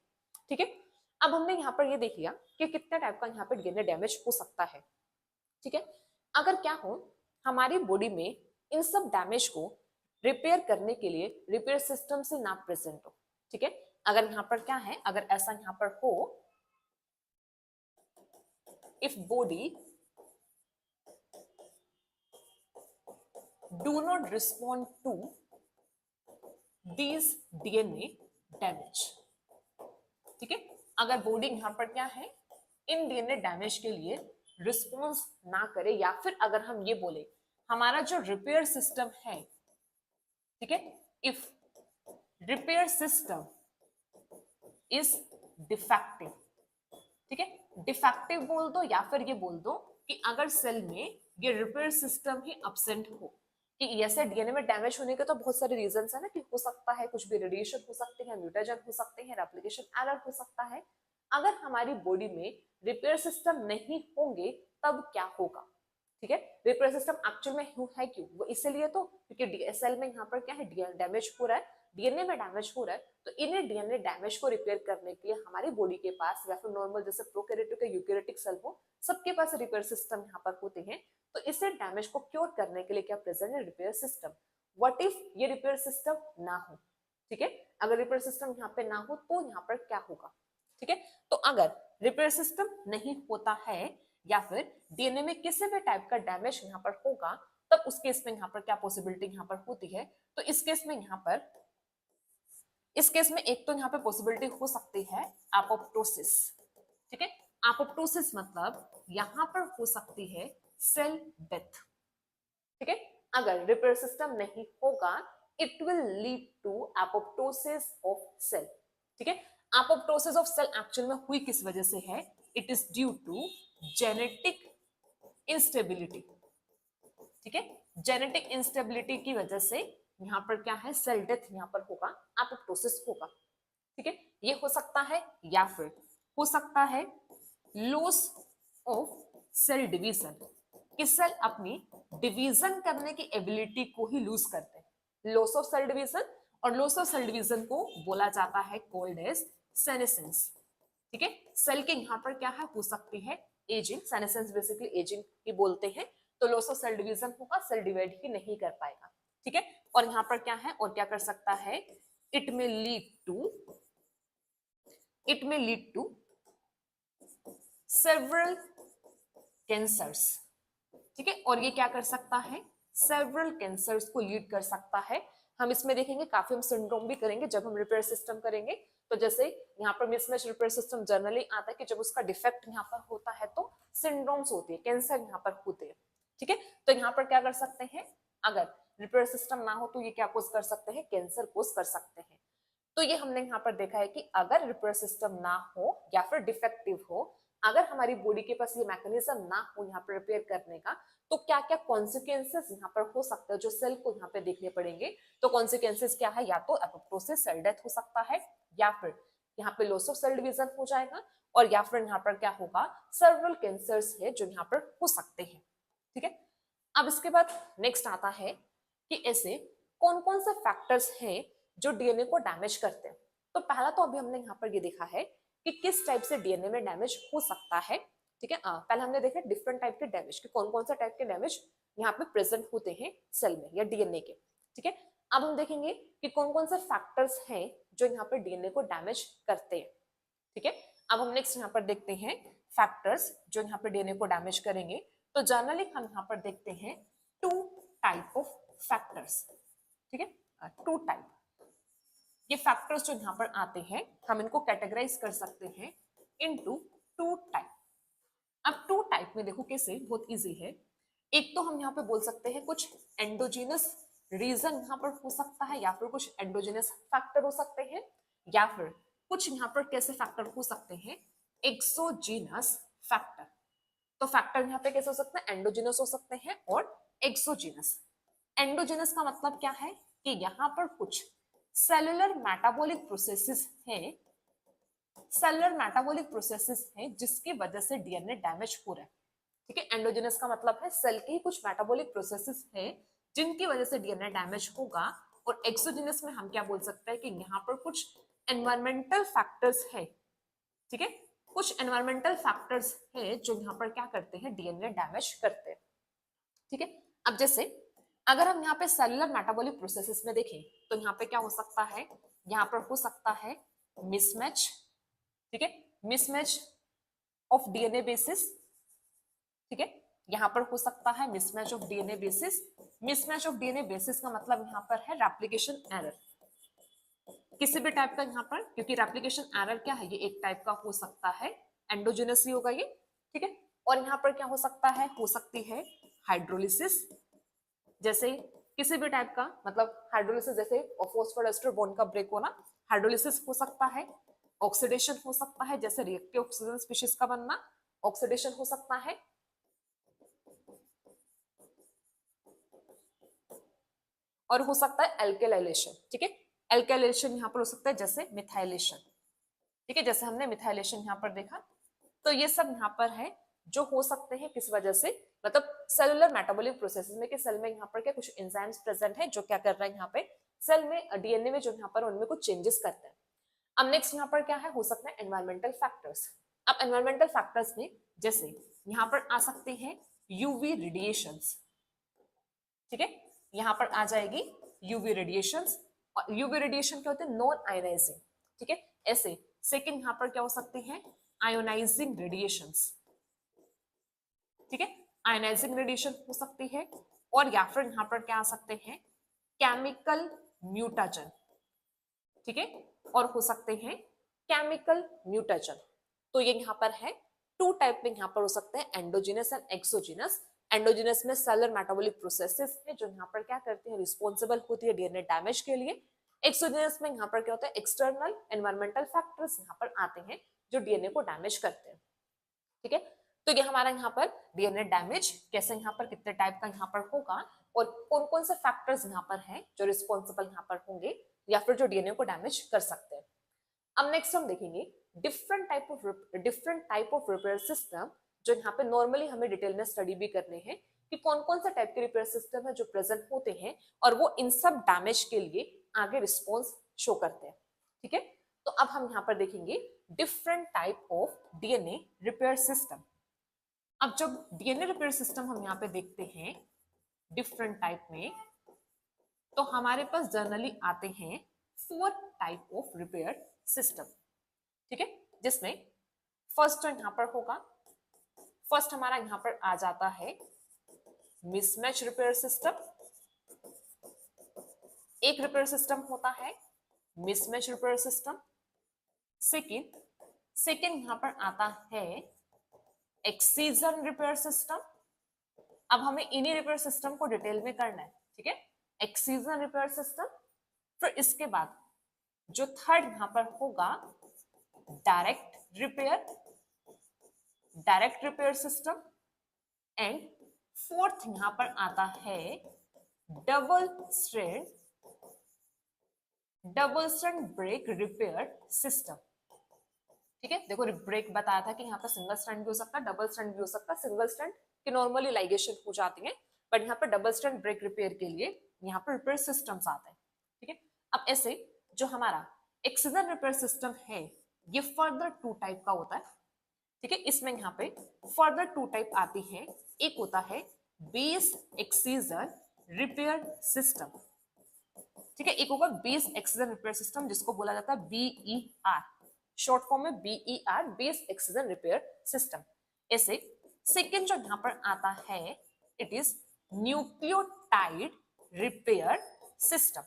ठीक है, अब हमने यहाँ पर ये देख लिया कि कितने टाइप का यहाँ पे डीएनए डैमेज हो सकता है। ठीक है, अगर क्या हो हमारी बॉडी में इन सब डैमेज को रिपेयर करने के लिए रिपेयर सिस्टम से ना प्रेजेंट हो। ठीक है, अगर यहाँ पर क्या है, अगर ऐसा यहाँ पर हो, if body do not respond to these DNA damage. ठीक है, अगर बॉडी यहाँ पर क्या है, इन डीएनए डैमेज के लिए रिस्पॉन्स ना करे, या फिर अगर हम ये बोले हमारा जो रिपेयर सिस्टम है, ठीक है, if repair system is defective. ठीक है, डिफेक्टिव बोल दो या फिर ये बोल दो कि अगर सेल में ये रिपेयर सिस्टम ही एब्सेंट हो, कि ऐसे डीएनए में डैमेज होने के तो बहुत सारे रीजंस है ना, कि हो सकता है कुछ भी रेडिएशन हो सकते हैं, म्यूटेजन हो सकते हैं, रेप्लिकेशन एरर हो सकता है। अगर हमारी बॉडी में रिपेयर सिस्टम नहीं होंगे तब क्या होगा। ठीक है, रिपेयर सिस्टम एक्चुअल में है क्यों, वो इसीलिए तो क्योंकि सेल में यहाँ पर क्या है, डैमेज हो रहा है, डीएनए में डैमेज हो रहा है, तो इन्हें डीएनए डैमेज को रिपेयर करने के लिए हमारी बॉडी के पास, या फिर नॉर्मल जैसे प्रोकैरियोटिक या यूकैरियोटिक सेल हो, सबके पास रिपेयर सिस्टम यहाँ पर होते हैं। तो इसे डैमेज को क्योर करने के लिए क्या प्रेजेंट है, रिपेयर सिस्टम। व्हाट इफ ये रिपेयर सिस्टम ना हो। ठीक है, अगर रिपेयर सिस्टम यहाँ पे ना हो तो यहाँ पर क्या होगा। ठीक है, तो अगर रिपेयर सिस्टम नहीं होता है या फिर डीएनए में किसी भी टाइप का डैमेज यहाँ पर होगा, तब उस केस में यहाँ पर क्या पॉसिबिलिटी यहाँ पर होती है। तो इस केस में यहाँ पर, इस केस में एक तो यहाँ पे पॉसिबिलिटी हो सकती है एपोप्टोसिस। ठीक है, एपोप्टोसिस मतलब यहाँ पर हो सकती है सेल डेथ। ठीक है, अगर रिपेयर सिस्टम नहीं होगा, it will lead to apoptosis of cell. ठीक है, एपोप्टोसिस ऑफ सेल एक्चुअल में हुई किस वजह से है, it is due to genetic instability. ठीक है, जेनेटिक इंस्टेबिलिटी की वजह से यहाँ पर क्या है, सेल डेथ यहाँ पर होगा, एपोप्टोसिस होगा। ठीक है, ये हो सकता है, या फिर हो सकता है लॉस ऑफ सेल डिवीजन, कि सेल अपनी डिवीजन करने की एबिलिटी को ही लूज करते हैं, लॉस ऑफ सेल डिवीजन। और लॉस ऑफ सेल डिवीजन को बोला जाता है कॉल्ड एज सेनेसेंस। ठीक है, सेल के यहाँ पर क्या है, हो सकती है एजिंग, सेनेसेंस बेसिकली एजिंग ही बोलते हैं। तो लॉस ऑफ सेल डिवीजन होगा, सेल डिवाइड ही नहीं कर पाएगा। ठीक है, और यहाँ पर क्या है, और क्या कर सकता है, इट में लीड टू सेवरल कैंसर्स। ठीक है, और ये क्या कर सकता है, सेवरल कैंसर्स को लीड कर सकता है। हम इसमें देखेंगे काफी हम सिंड्रोम भी करेंगे जब हम रिपेयर सिस्टम करेंगे। तो जैसे यहाँ पर मिसमैच रिपेयर सिस्टम जनरली आता है कि जब उसका डिफेक्ट यहाँ पर होता है तो सिंड्रोम्स होती है, कैंसर यहाँ पर होते हैं। ठीक है, तो यहाँ पर क्या कर सकते हैं, अगर रिपेयर सिस्टम ना हो तो ये क्या कोज कर सकते हैं, कैंसर कोज कर सकते हैं। तो ये हमने यहाँ पर देखा है कि अगर रिपेयर सिस्टम ना हो या फिर डिफेक्टिव हो, अगर हमारी बॉडी के पास ये मैकेनिज्म ना हो यहाँ पर रिपेयर करने का, तो क्या क्या कॉन्सिक्वेंसेस यहाँ पर हो सकते हैं जो सेल को यहाँ पे देखने पड़ेंगे। तो कॉन्सिक्वेंसेस क्या है, या तो एपोप्टोसिस, सेल डेथ हो सकता है, या फिर यहाँ पे लॉस ऑफ सेल डिवीजन हो जाएगा, और या फिर यहाँ पर क्या होगा, सर्वल कैंसर्स है जो यहाँ पर हो सकते हैं। ठीक है, अब इसके बाद नेक्स्ट आता है कि ऐसे कौन कौन से फैक्टर्स हैं जो डीएनए को डैमेज करते हैं। तो पहला तो अभी हमने यहाँ पर ये देखा है कि किस टाइप से डीएनए में डैमेज हो सकता है। ठीक है, पहले हमने देखा डिफरेंट टाइप के डैमेज, कि कौन कौन सा टाइप के डैमेज यहाँ पे प्रेजेंट होते हैं सेल में या डीएनए के। ठीक है, अब हम देखेंगे कि कौन कौन से फैक्टर्स हैं जो यहाँ पर डीएनए को डैमेज करते हैं। ठीक है, अब हम नेक्स्ट यहाँ पर देखते हैं फैक्टर्स जो यहाँ पर डीएनए को डैमेज करेंगे। तो जनरली हम यहाँ पर देखते हैं 2 टाइप ऑफ फैक्टर्स। ठीक है, 2 टाइप, ये फैक्टर्स जो यहाँ पर आते हैं हम इनको कैटेगराइज कर सकते हैं इनटू 2 टाइप। अब 2 टाइप में देखो कैसे, बहुत इजी है। एक तो हम यहाँ पे बोल सकते हैं कुछ एंडोजीनस रीजन यहाँ पर हो सकता है, या फिर कुछ एंडोजीनस फैक्टर हो सकते हैं, या फिर कुछ यहाँ पर कैसे फैक्टर हो सकते हैं, एक्सोजीनस फैक्टर। तो फैक्टर यहाँ पे कैसे हो सकते हैं, एंडोजिनस हो सकते हैं और एक्सोजिनस। एंडोजिनस का मतलब क्या है कि यहाँ पर कुछ सेलुलर मेटाबॉलिक प्रोसेसेस हैं, सेलुलर मेटाबॉलिक प्रोसेसेस हैं जिसकी वजह से डीएनए डैमेज हो रहा है। ठीक है, एंडोजिनस का मतलब है सेल के ही कुछ मेटाबॉलिक प्रोसेसेस हैं जिनकी वजह से डीएनए डैमेज होगा। और एक्सोजिनस में हम क्या बोल सकते हैं कि यहाँ पर कुछ एनवायरमेंटल फैक्टर्स है। ठीक है, कुछ एनवायरमेंटल फैक्टर्स हैं जो यहाँ पर क्या करते हैं, डीएनए डैमेज करते हैं। ठीक है, अब जैसे अगर हम यहाँ पे सेलुलर मेटाबॉलिक प्रोसेसेस में देखें तो यहाँ पे क्या हो सकता है, यहाँ पर हो सकता है मिसमैच। ठीक है, मिसमैच ऑफ डीएनए बेसिस। ठीक है, यहाँ पर हो सकता है mismatch of DNA basis. Mismatch of DNA basis का मतलब यहाँ पर है रेप्लिकेशन एरर, किसी भी टाइप का यहाँ पर, क्योंकि रेप्लिकेशन एरर क्या है, ये एक टाइप का हो सकता है, एंडोजिनस ही होगा ये। ठीक है, और यहाँ पर क्या हो सकता है, हो सकती है हाइड्रोलिसिस, जैसे किसी भी टाइप का, मतलब हाइड्रोलिसिस जैसे फॉस्फोरेस्टर बॉन्ड का ब्रेक होना, हाइड्रोलिसिस हो सकता है। ऑक्सीडेशन हो सकता है, जैसे रिएक्टिव ऑक्सीजन स्पीशीज का बनना, ऑक्सीडेशन हो सकता है। और हो सकता है एल्केलाइलेशन। ठीक है, एल्केलाइलेशन यहाँ पर हो सकता है जैसे मिथाइलेशन। ठीक है, जैसे हमने मिथाइलेशन यहाँ पर देखा। तो ये सब यहाँ पर है जो हो सकते हैं किस वजह से, मतलब सेलुलर मेटाबॉलिक प्रोसेसेस में, कि सेल में यहाँ पर क्या कुछ एंजाइम्स प्रेजेंट है जो क्या कर रहे हैं यहाँ पे सेल में, डीएनए में जो यहाँ पर उनमें कुछ चेंजेस करते हैं। अब नेक्स्ट यहाँ पर क्या है, हो सकता है एनवायरमेंटल फैक्टर्स। अब एनवायरमेंटल फैक्टर्स में जैसे यहाँ पर आ सकते हैं यूवी रेडिएशंस। ठीक है, यहाँ पर आ जाएगी यूवी रेडिएशंस। और यूवी रेडिएशन क्या होते हैं, नॉन आयोनाइजिंग। ठीक है, ऐसे सेकंड यहाँ पर क्या हो सकती है, आयोनाइजिंग रेडिएशंस। ठीक है, आयोनाइजिंग रेडिएशन हो सकती है। और या फिर यहाँ पर क्या आ सकते हैं, केमिकल म्यूटाजन। ठीक है, और हो सकते हैं केमिकल म्यूटाजन। तो ये यहाँ पर है टू टाइप में यहाँ पर हो सकते हैं, एंडोजिनस एंड एक्सोजिनस। एंडोजिनस में सेलुलर मेटाबॉलिक प्रोसेसेस है जो यहाँ पर क्या करती है, रिस्पॉन्सिबल होती है डीएनए डैमेज के लिए। एक्सोजिनस में यहाँ पर क्या होता है, एक्सटर्नल एनवायरमेंटल फैक्टर्स यहाँ पर आते हैं जो डीएनए को डैमेज करते हैं। ठीक है, तो ये हमारा यहाँ पर डीएनए डैमेज कैसे, यहाँ पर कितने टाइप का यहाँ पर होगा और कौन कौन से फैक्टर्स यहाँ पर हैं जो रिस्पॉन्सिबल यहाँ पर होंगे या फिर जो डीएनए को डैमेज कर सकते हैं। अब नेक्स्ट हम देखेंगे different type of repair system, जो यहाँ पे नॉर्मली हमें डिटेल में स्टडी भी करने हैं कि कौन कौन से टाइप के रिपेयर सिस्टम है जो प्रेजेंट होते हैं और वो इन सब डैमेज के लिए आगे रिस्पॉन्स शो करते हैं। ठीक है, तो अब हम यहाँ पर देखेंगे different type of DNA repair system. अब जब डीएनए रिपेयर सिस्टम हम यहाँ पे देखते हैं डिफरेंट टाइप में, तो हमारे पास जनरली आते हैं 4 टाइप ऑफ रिपेयर सिस्टम। ठीक है, जिसमें फर्स्ट जो यहाँ पर होगा, फर्स्ट हमारा यहाँ पर आ जाता है मिसमैच रिपेयर सिस्टम। एक रिपेयर सिस्टम होता है मिसमैच रिपेयर सिस्टम। सेकेंड यहाँ पर आता है एक्सीजन रिपेयर सिस्टम। अब हमें इन्हीं रिपेयर सिस्टम को डिटेल में करना है। ठीक है, एक्सीजन रिपेयर सिस्टम। फिर इसके बाद जो थर्ड यहां पर होगा direct repair system. And fourth यहां पर आता है double strand break repair system. ठीक है, देखो ब्रेक बताया था कि यहाँ पर सिंगल स्ट्रैंड भी हो सकता है, डबल स्ट्रैंड भी हो सकता है। सिंगल स्ट्रैंड की नॉर्मली लाइगेशन हो जाती है, बट यहाँ पर डबल स्ट्रैंड ब्रेक रिपेयर के लिए यहाँ पर रिपेयर सिस्टम्स आते हैं। ठीक है, अब ऐसे जो हमारा एक्सीजन रिपेयर सिस्टम है ये फर्दर 2 टाइप का होता है। ठीक है, इसमें यहाँ पे फर्दर 2 टाइप आती है। एक होता है बेस एक्सीजन रिपेयर सिस्टम। ठीक है, एक होगा बेस एक्सीजन रिपेयर सिस्टम जिसको बोला जाता है BER, शॉर्ट फॉर्म में BER, base excision repair system. ऐसे सेकेंड जो यहाँ पर आता है it is nucleotide repair system.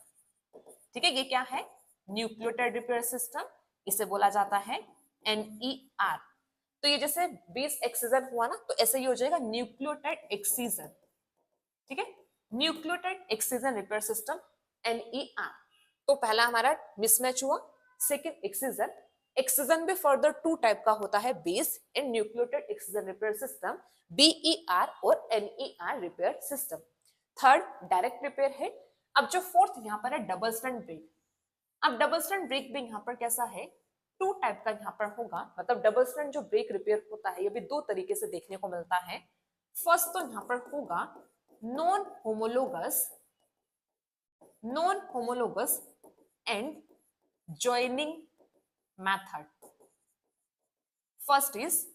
ठीक है, ये क्या है, न्यूक्लियोटाइड रिपेयर सिस्टम, इसे बोला जाता है NER। तो ये जैसे बेस एक्सीजन हुआ ना, तो ऐसे ही हो जाएगा न्यूक्लियोटाइड एक्सीजन। ठीक है, nucleotide excision repair system NER। तो पहला हमारा मिसमैच हुआ, सेकेंड एक्सीजन, एक्सीजन भी फर्दर टू टाइप का होता है, base and nucleotide excision repair system, BER और NER repair system. Third direct repair है। अब जो फोर्थ यहाँ पर है डबल स्टैंड ब्रेक। अब डबल स्टैंड ब्रेक भी यहाँ पर कैसा है, टू टाइप का यहाँ पर होगा, मतलब डबल स्टैंड जो ब्रेक रिपेयर होता है ये भी दो तरीके से देखने को मिलता है। फर्स्ट तो यहाँ पर होगा non homologous end joining method. First is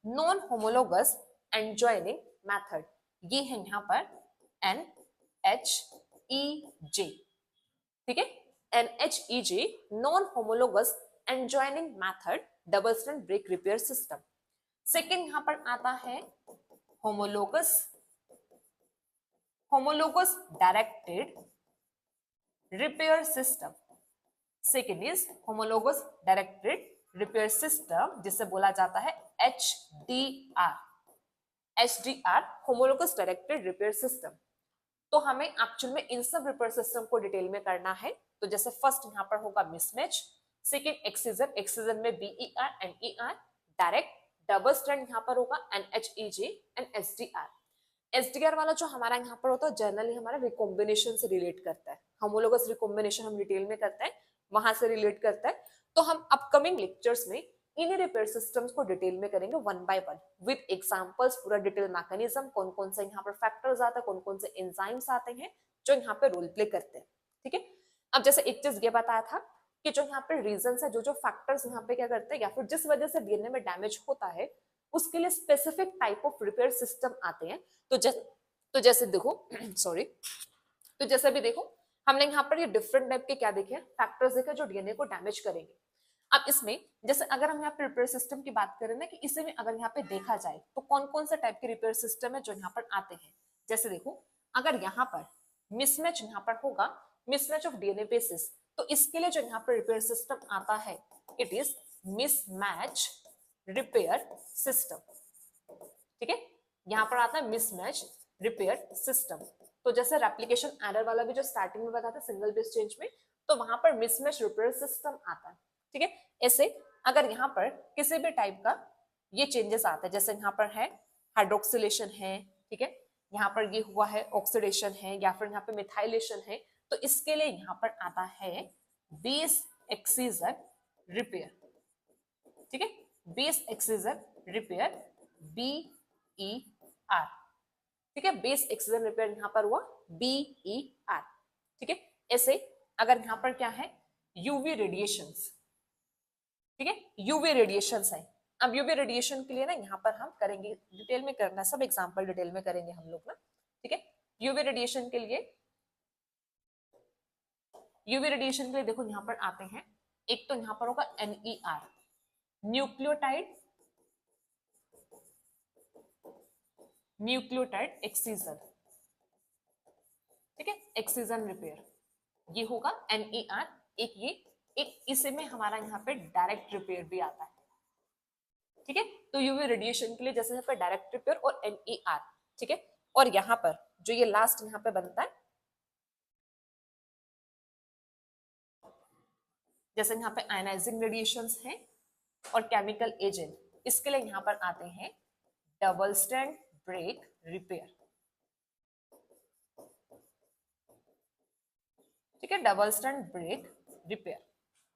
non homologous end joining method, ये है यहाँ पर NHEJ, ठीक है, NHEJ non homologous end joining method double stand break repair system. Second यहाँ पर आता है homologous directed repair system. Second is homologous directed repair system, जिसे बोला जाता है HDR homologous directed repair system. तो हमें एक्चुअल में इन सब रिपेयर सिस्टम को डिटेल में करना है। तो जैसे फर्स्ट यहाँ पर होगा मिसमैच, सेकेंड एक्सीजन में BER NER, direct double strand यहाँ पर होगा NHEJ एंड SDR वाला जो हमारा यहाँ पर होता है जनरली हमारा रिकॉम्बिनेशन से रिलेट करता है, होमोलोगस रिकॉम्बिनेशन हम डिटेल में करते हैं, वहां से रिलेट करता है। तो हम अपकमिंग लेक्चर्स में इन रिपेयर सिस्टम्स को डिटेल में करेंगे one by one with examples, पूरा डिटेल मैकेनिज्म, कौन कौन से यहाँ पर फैक्टर्स आते हैं, कौन कौन से एंजाइम्स आते हैं जो यहाँ पे रोल प्ले करते हैं, ठीक है। अब जैसे एक चीज ये बताया था कि जो यहाँ पे रीजन है, जो जो फैक्टर्स यहाँ पे क्या करते हैं या फिर जिस वजह से DNA में डैमेज होता है उसके लिए specific type of repair system आते हैं। तो जैसे देखो सॉरी, तो जैसे भी देखो हमने यहाँ पर ये डिफरेंट टाइप के क्या देखे फैक्टर्स देखे जो DNA को डैमेज करेंगे। अब इसमें जैसे अगर हम यहाँ पे रिपेयर सिस्टम की बात करें ना कि इसे में अगर यहाँ पे देखा जाए तो कौन कौन सा टाइप के रिपेयर सिस्टम है जो यहाँ पर आते हैं। जैसे देखो अगर यहाँ पर मिसमैच यहाँ पर होगा, मिसमैच ऑफ DNA बेसिस, तो इसके लिए जो यहाँ पर रिपेयर सिस्टम आता है it is mismatch repair system, ठीक है। यहाँ पर आता है मिसमैच रिपेयर सिस्टम। तो जैसे रेप्लिकेशन एरर वाला भी जो स्टार्टिंग में बताया था सिंगल बेस चेंज में, तो वहां पर मिसमैच रिपेयर सिस्टम आता है, ठीक है। ऐसे अगर यहाँ पर किसी भी टाइप का ये चेंजेस आता है, जैसे यहाँ पर है हाइड्रोक्सिलेशन है, ठीक है, यहाँ पर ये हुआ है ऑक्सीडेशन है या फिर यहाँ पे मिथाइलेशन है, तो इसके लिए यहाँ पर आता है बेस एक्सीजन रिपेयर, ठीक है, बेस एक्सीजन रिपेयर BER, ठीक है, बेस एक्सीजन रिपेयर यहाँ पर हुआ BER, ठीक है। ऐसे अगर यहाँ पर क्या है यूवी रेडिएशंस, ठीक है, यूवी रेडिएशंस है। अब यूवी रेडिएशन के लिए ना यहाँ पर हम करेंगे डिटेल में करना, सब एग्जांपल डिटेल में करेंगे हम लोग ना, ठीक है। यूवी रेडिएशन के लिए देखो यहाँ पर आते हैं, एक तो यहाँ पर होगा NER न्यूक्लियोटाइड एक्सीजन, ठीक है, एक्सीजन रिपेयर, ये होगा NER। एक इसे में हमारा यहाँ पे डायरेक्ट रिपेयर भी आता है, ठीक है। तो यूवी रेडिएशन के लिए जैसे यहाँ पे डायरेक्ट रिपेयर और NER, ठीक है। और यहाँ पर जो ये लास्ट यहाँ पे बनता है, जैसे यहाँ पे आयनाइजिंग रेडिएशंस हैं और केमिकल एजेंट, इसके लिए यहाँ पर आते हैं डबल स्टैंड ब्रेक रिपेयर, ठीक है, डबल स्टैंड ब्रेक रिपेयर।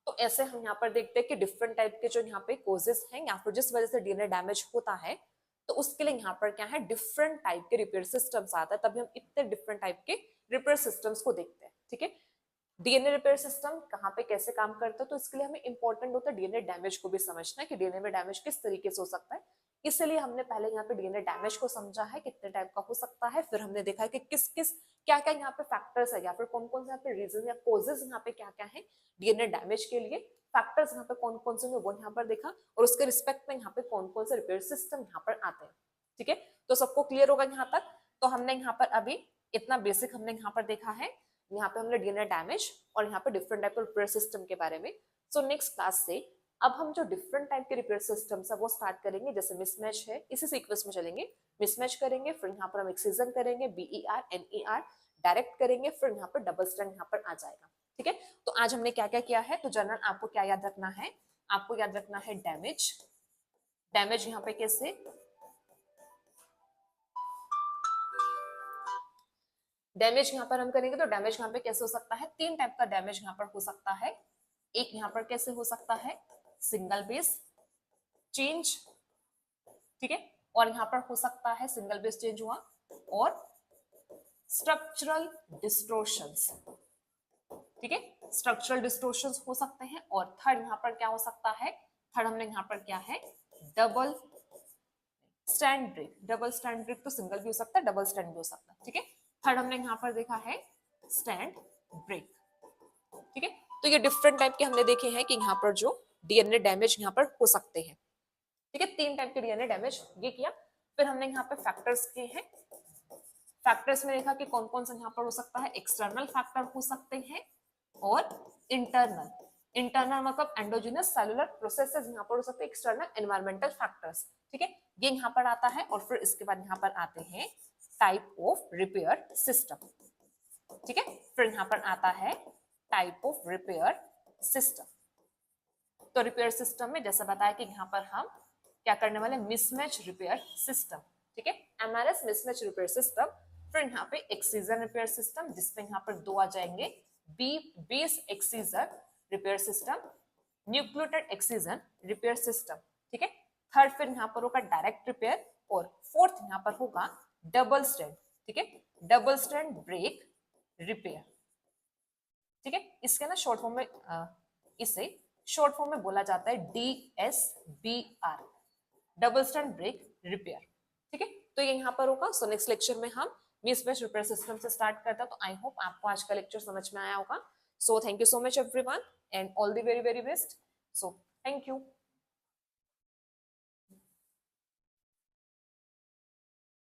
तो ऐसे हम यहाँ पर देखते हैं कि डिफरेंट टाइप के जो यहाँ पे कोजेस हैं या फिर जिस वजह से DNA डैमेज होता है, तो उसके लिए यहाँ पर क्या है डिफरेंट टाइप के रिपेयर सिस्टम्स आता है, तभी हम इतने डिफरेंट टाइप के रिपेयर सिस्टम्स को देखते हैं, ठीक है। DNA रिपेयर सिस्टम कहाँ पे कैसे काम करता है, तो इसके लिए हमें इंपॉर्टेंट होता है DNA डैमेज को भी समझना कि DNA में डैमेज किस तरीके से हो सकता है। इसलिए हमने पहले यहाँ पे DNA डैमेज को समझा है कितने टाइप का हो सकता है, फिर हमने देखा है कि किस किस क्या क्या यहाँ पे फैक्टर्स है या फिर कौन कौन से यहाँ पे रीजन या कोजेस यहाँ पे क्या क्या है DNA डैमेज के लिए, फैक्टर्स यहाँ पे कौन कौन से वो यहाँ पर देखा, और उसके रिस्पेक्ट में यहाँ पे कौन कौन से रिपेयर सिस्टम यहाँ पर आते हैं, ठीक है। तो सबको क्लियर होगा यहाँ तक। तो हमने यहाँ पर अभी इतना बेसिक हमने यहाँ पर देखा है, यहाँ पे हमने DNA डैमेज और यहाँ पे different type of repair system के बारे में। सो नेक्स्ट क्लास से अब हम जो डिफरेंट टाइप के रिपेयर सिस्टम्स है वो स्टार्ट करेंगे। जैसे मिसमैच है, इसी सीक्वेंस में चलेंगे, मिसमैच करेंगे, फिर यहाँ पर हम एक्सीजन करेंगे, BER NER डायरेक्ट करेंगे, फिर यहाँ पर डबल स्टैंड यहाँ पर आ जाएगा, ठीक है। तो आज हमने क्या क्या किया है, तो जनरल आपको क्या याद रखना है आपको याद रखना है डैमेज। डैमेज यहाँ पे कैसे, डैमेज यहाँ पर हम करेंगे तो डैमेज यहाँ पे कैसे हो सकता है, 3 टाइप का डैमेज यहाँ पर हो सकता है। एक यहाँ पर कैसे हो सकता है, सिंगल बेस चेंज, ठीक है, और यहाँ पर हो सकता है सिंगल बेस चेंज हुआ, और स्ट्रक्चरल डिस्टोर्शंस, ठीक है, स्ट्रक्चरल डिस्टोर्शंस हो सकते हैं। और थर्ड यहाँ पर क्या हो सकता है, थर्ड हमने यहाँ पर क्या है, double stand break. Double stand break तो सिंगल भी हो सकता है, डबल स्टैंड भी हो सकता है, ठीक है। थर्ड हमने यहाँ पर देखा है स्टैंड ब्रेक, ठीक है। तो ये डिफरेंट टाइप के हमने देखे हैं कि यहाँ पर जो डीएनए डैमेज यहाँ पर हो सकते हैं, ठीक है। 3 टाइप के डीएनए डैमेज ये किया। फिर हमने यहाँ पे फैक्टर्स किए हैं। फैक्टर्स में देखा कि कौन कौन सा यहाँ पर हो सकता है, एक्सटर्नल फैक्टर हो सकते हैं और इंटरनल। इंटरनल मतलब एंडोजिनस सेलुलर प्रोसेसेस यहाँ पर हो सकते हैं, एक्सटर्नल एनवायरमेंटल फैक्टर्स, ठीक है, ये यहाँ पर आता है। और फिर इसके बाद यहाँ पर आते हैं टाइप ऑफ रिपेयर सिस्टम, ठीक है। फिर यहाँ पर आता है टाइप ऑफ रिपेयर सिस्टम। तो रिपेयर सिस्टम में जैसा बताया कि यहाँ पर हम क्या करने वाले, मिसमैच रिपेयर सिस्टम, ठीक है, एमआरएस मिसमैच रिपेयर सिस्टम। फिर यहाँ पे एक्सीजन रिपेयर सिस्टम, जिसमें यहाँ पर 2 आ जाएंगे, base excision repair system, nucleotide excision repair system, ठीक है। थर्ड फिर यहाँ पर होगा डायरेक्ट रिपेयर, और फोर्थ यहाँ पर होगा डबल स्टैंड, ठीक है, डबल स्टैंड ब्रेक रिपेयर, ठीक है। इसके ना शॉर्ट फॉर्म में इसे शॉर्ट फॉर्म में बोला जाता है DSBR, double stand break repair, ठीक है। तो ये यहाँ पर होगा। सो नेक्स्ट लेक्चर में हम मिसमैच रिपेयर सिस्टम से स्टार्ट करते हैं। तो आई होप आपको आज का लेक्चर समझ में आया होगा। So thank you so much everyone and all the very very best. So thank you.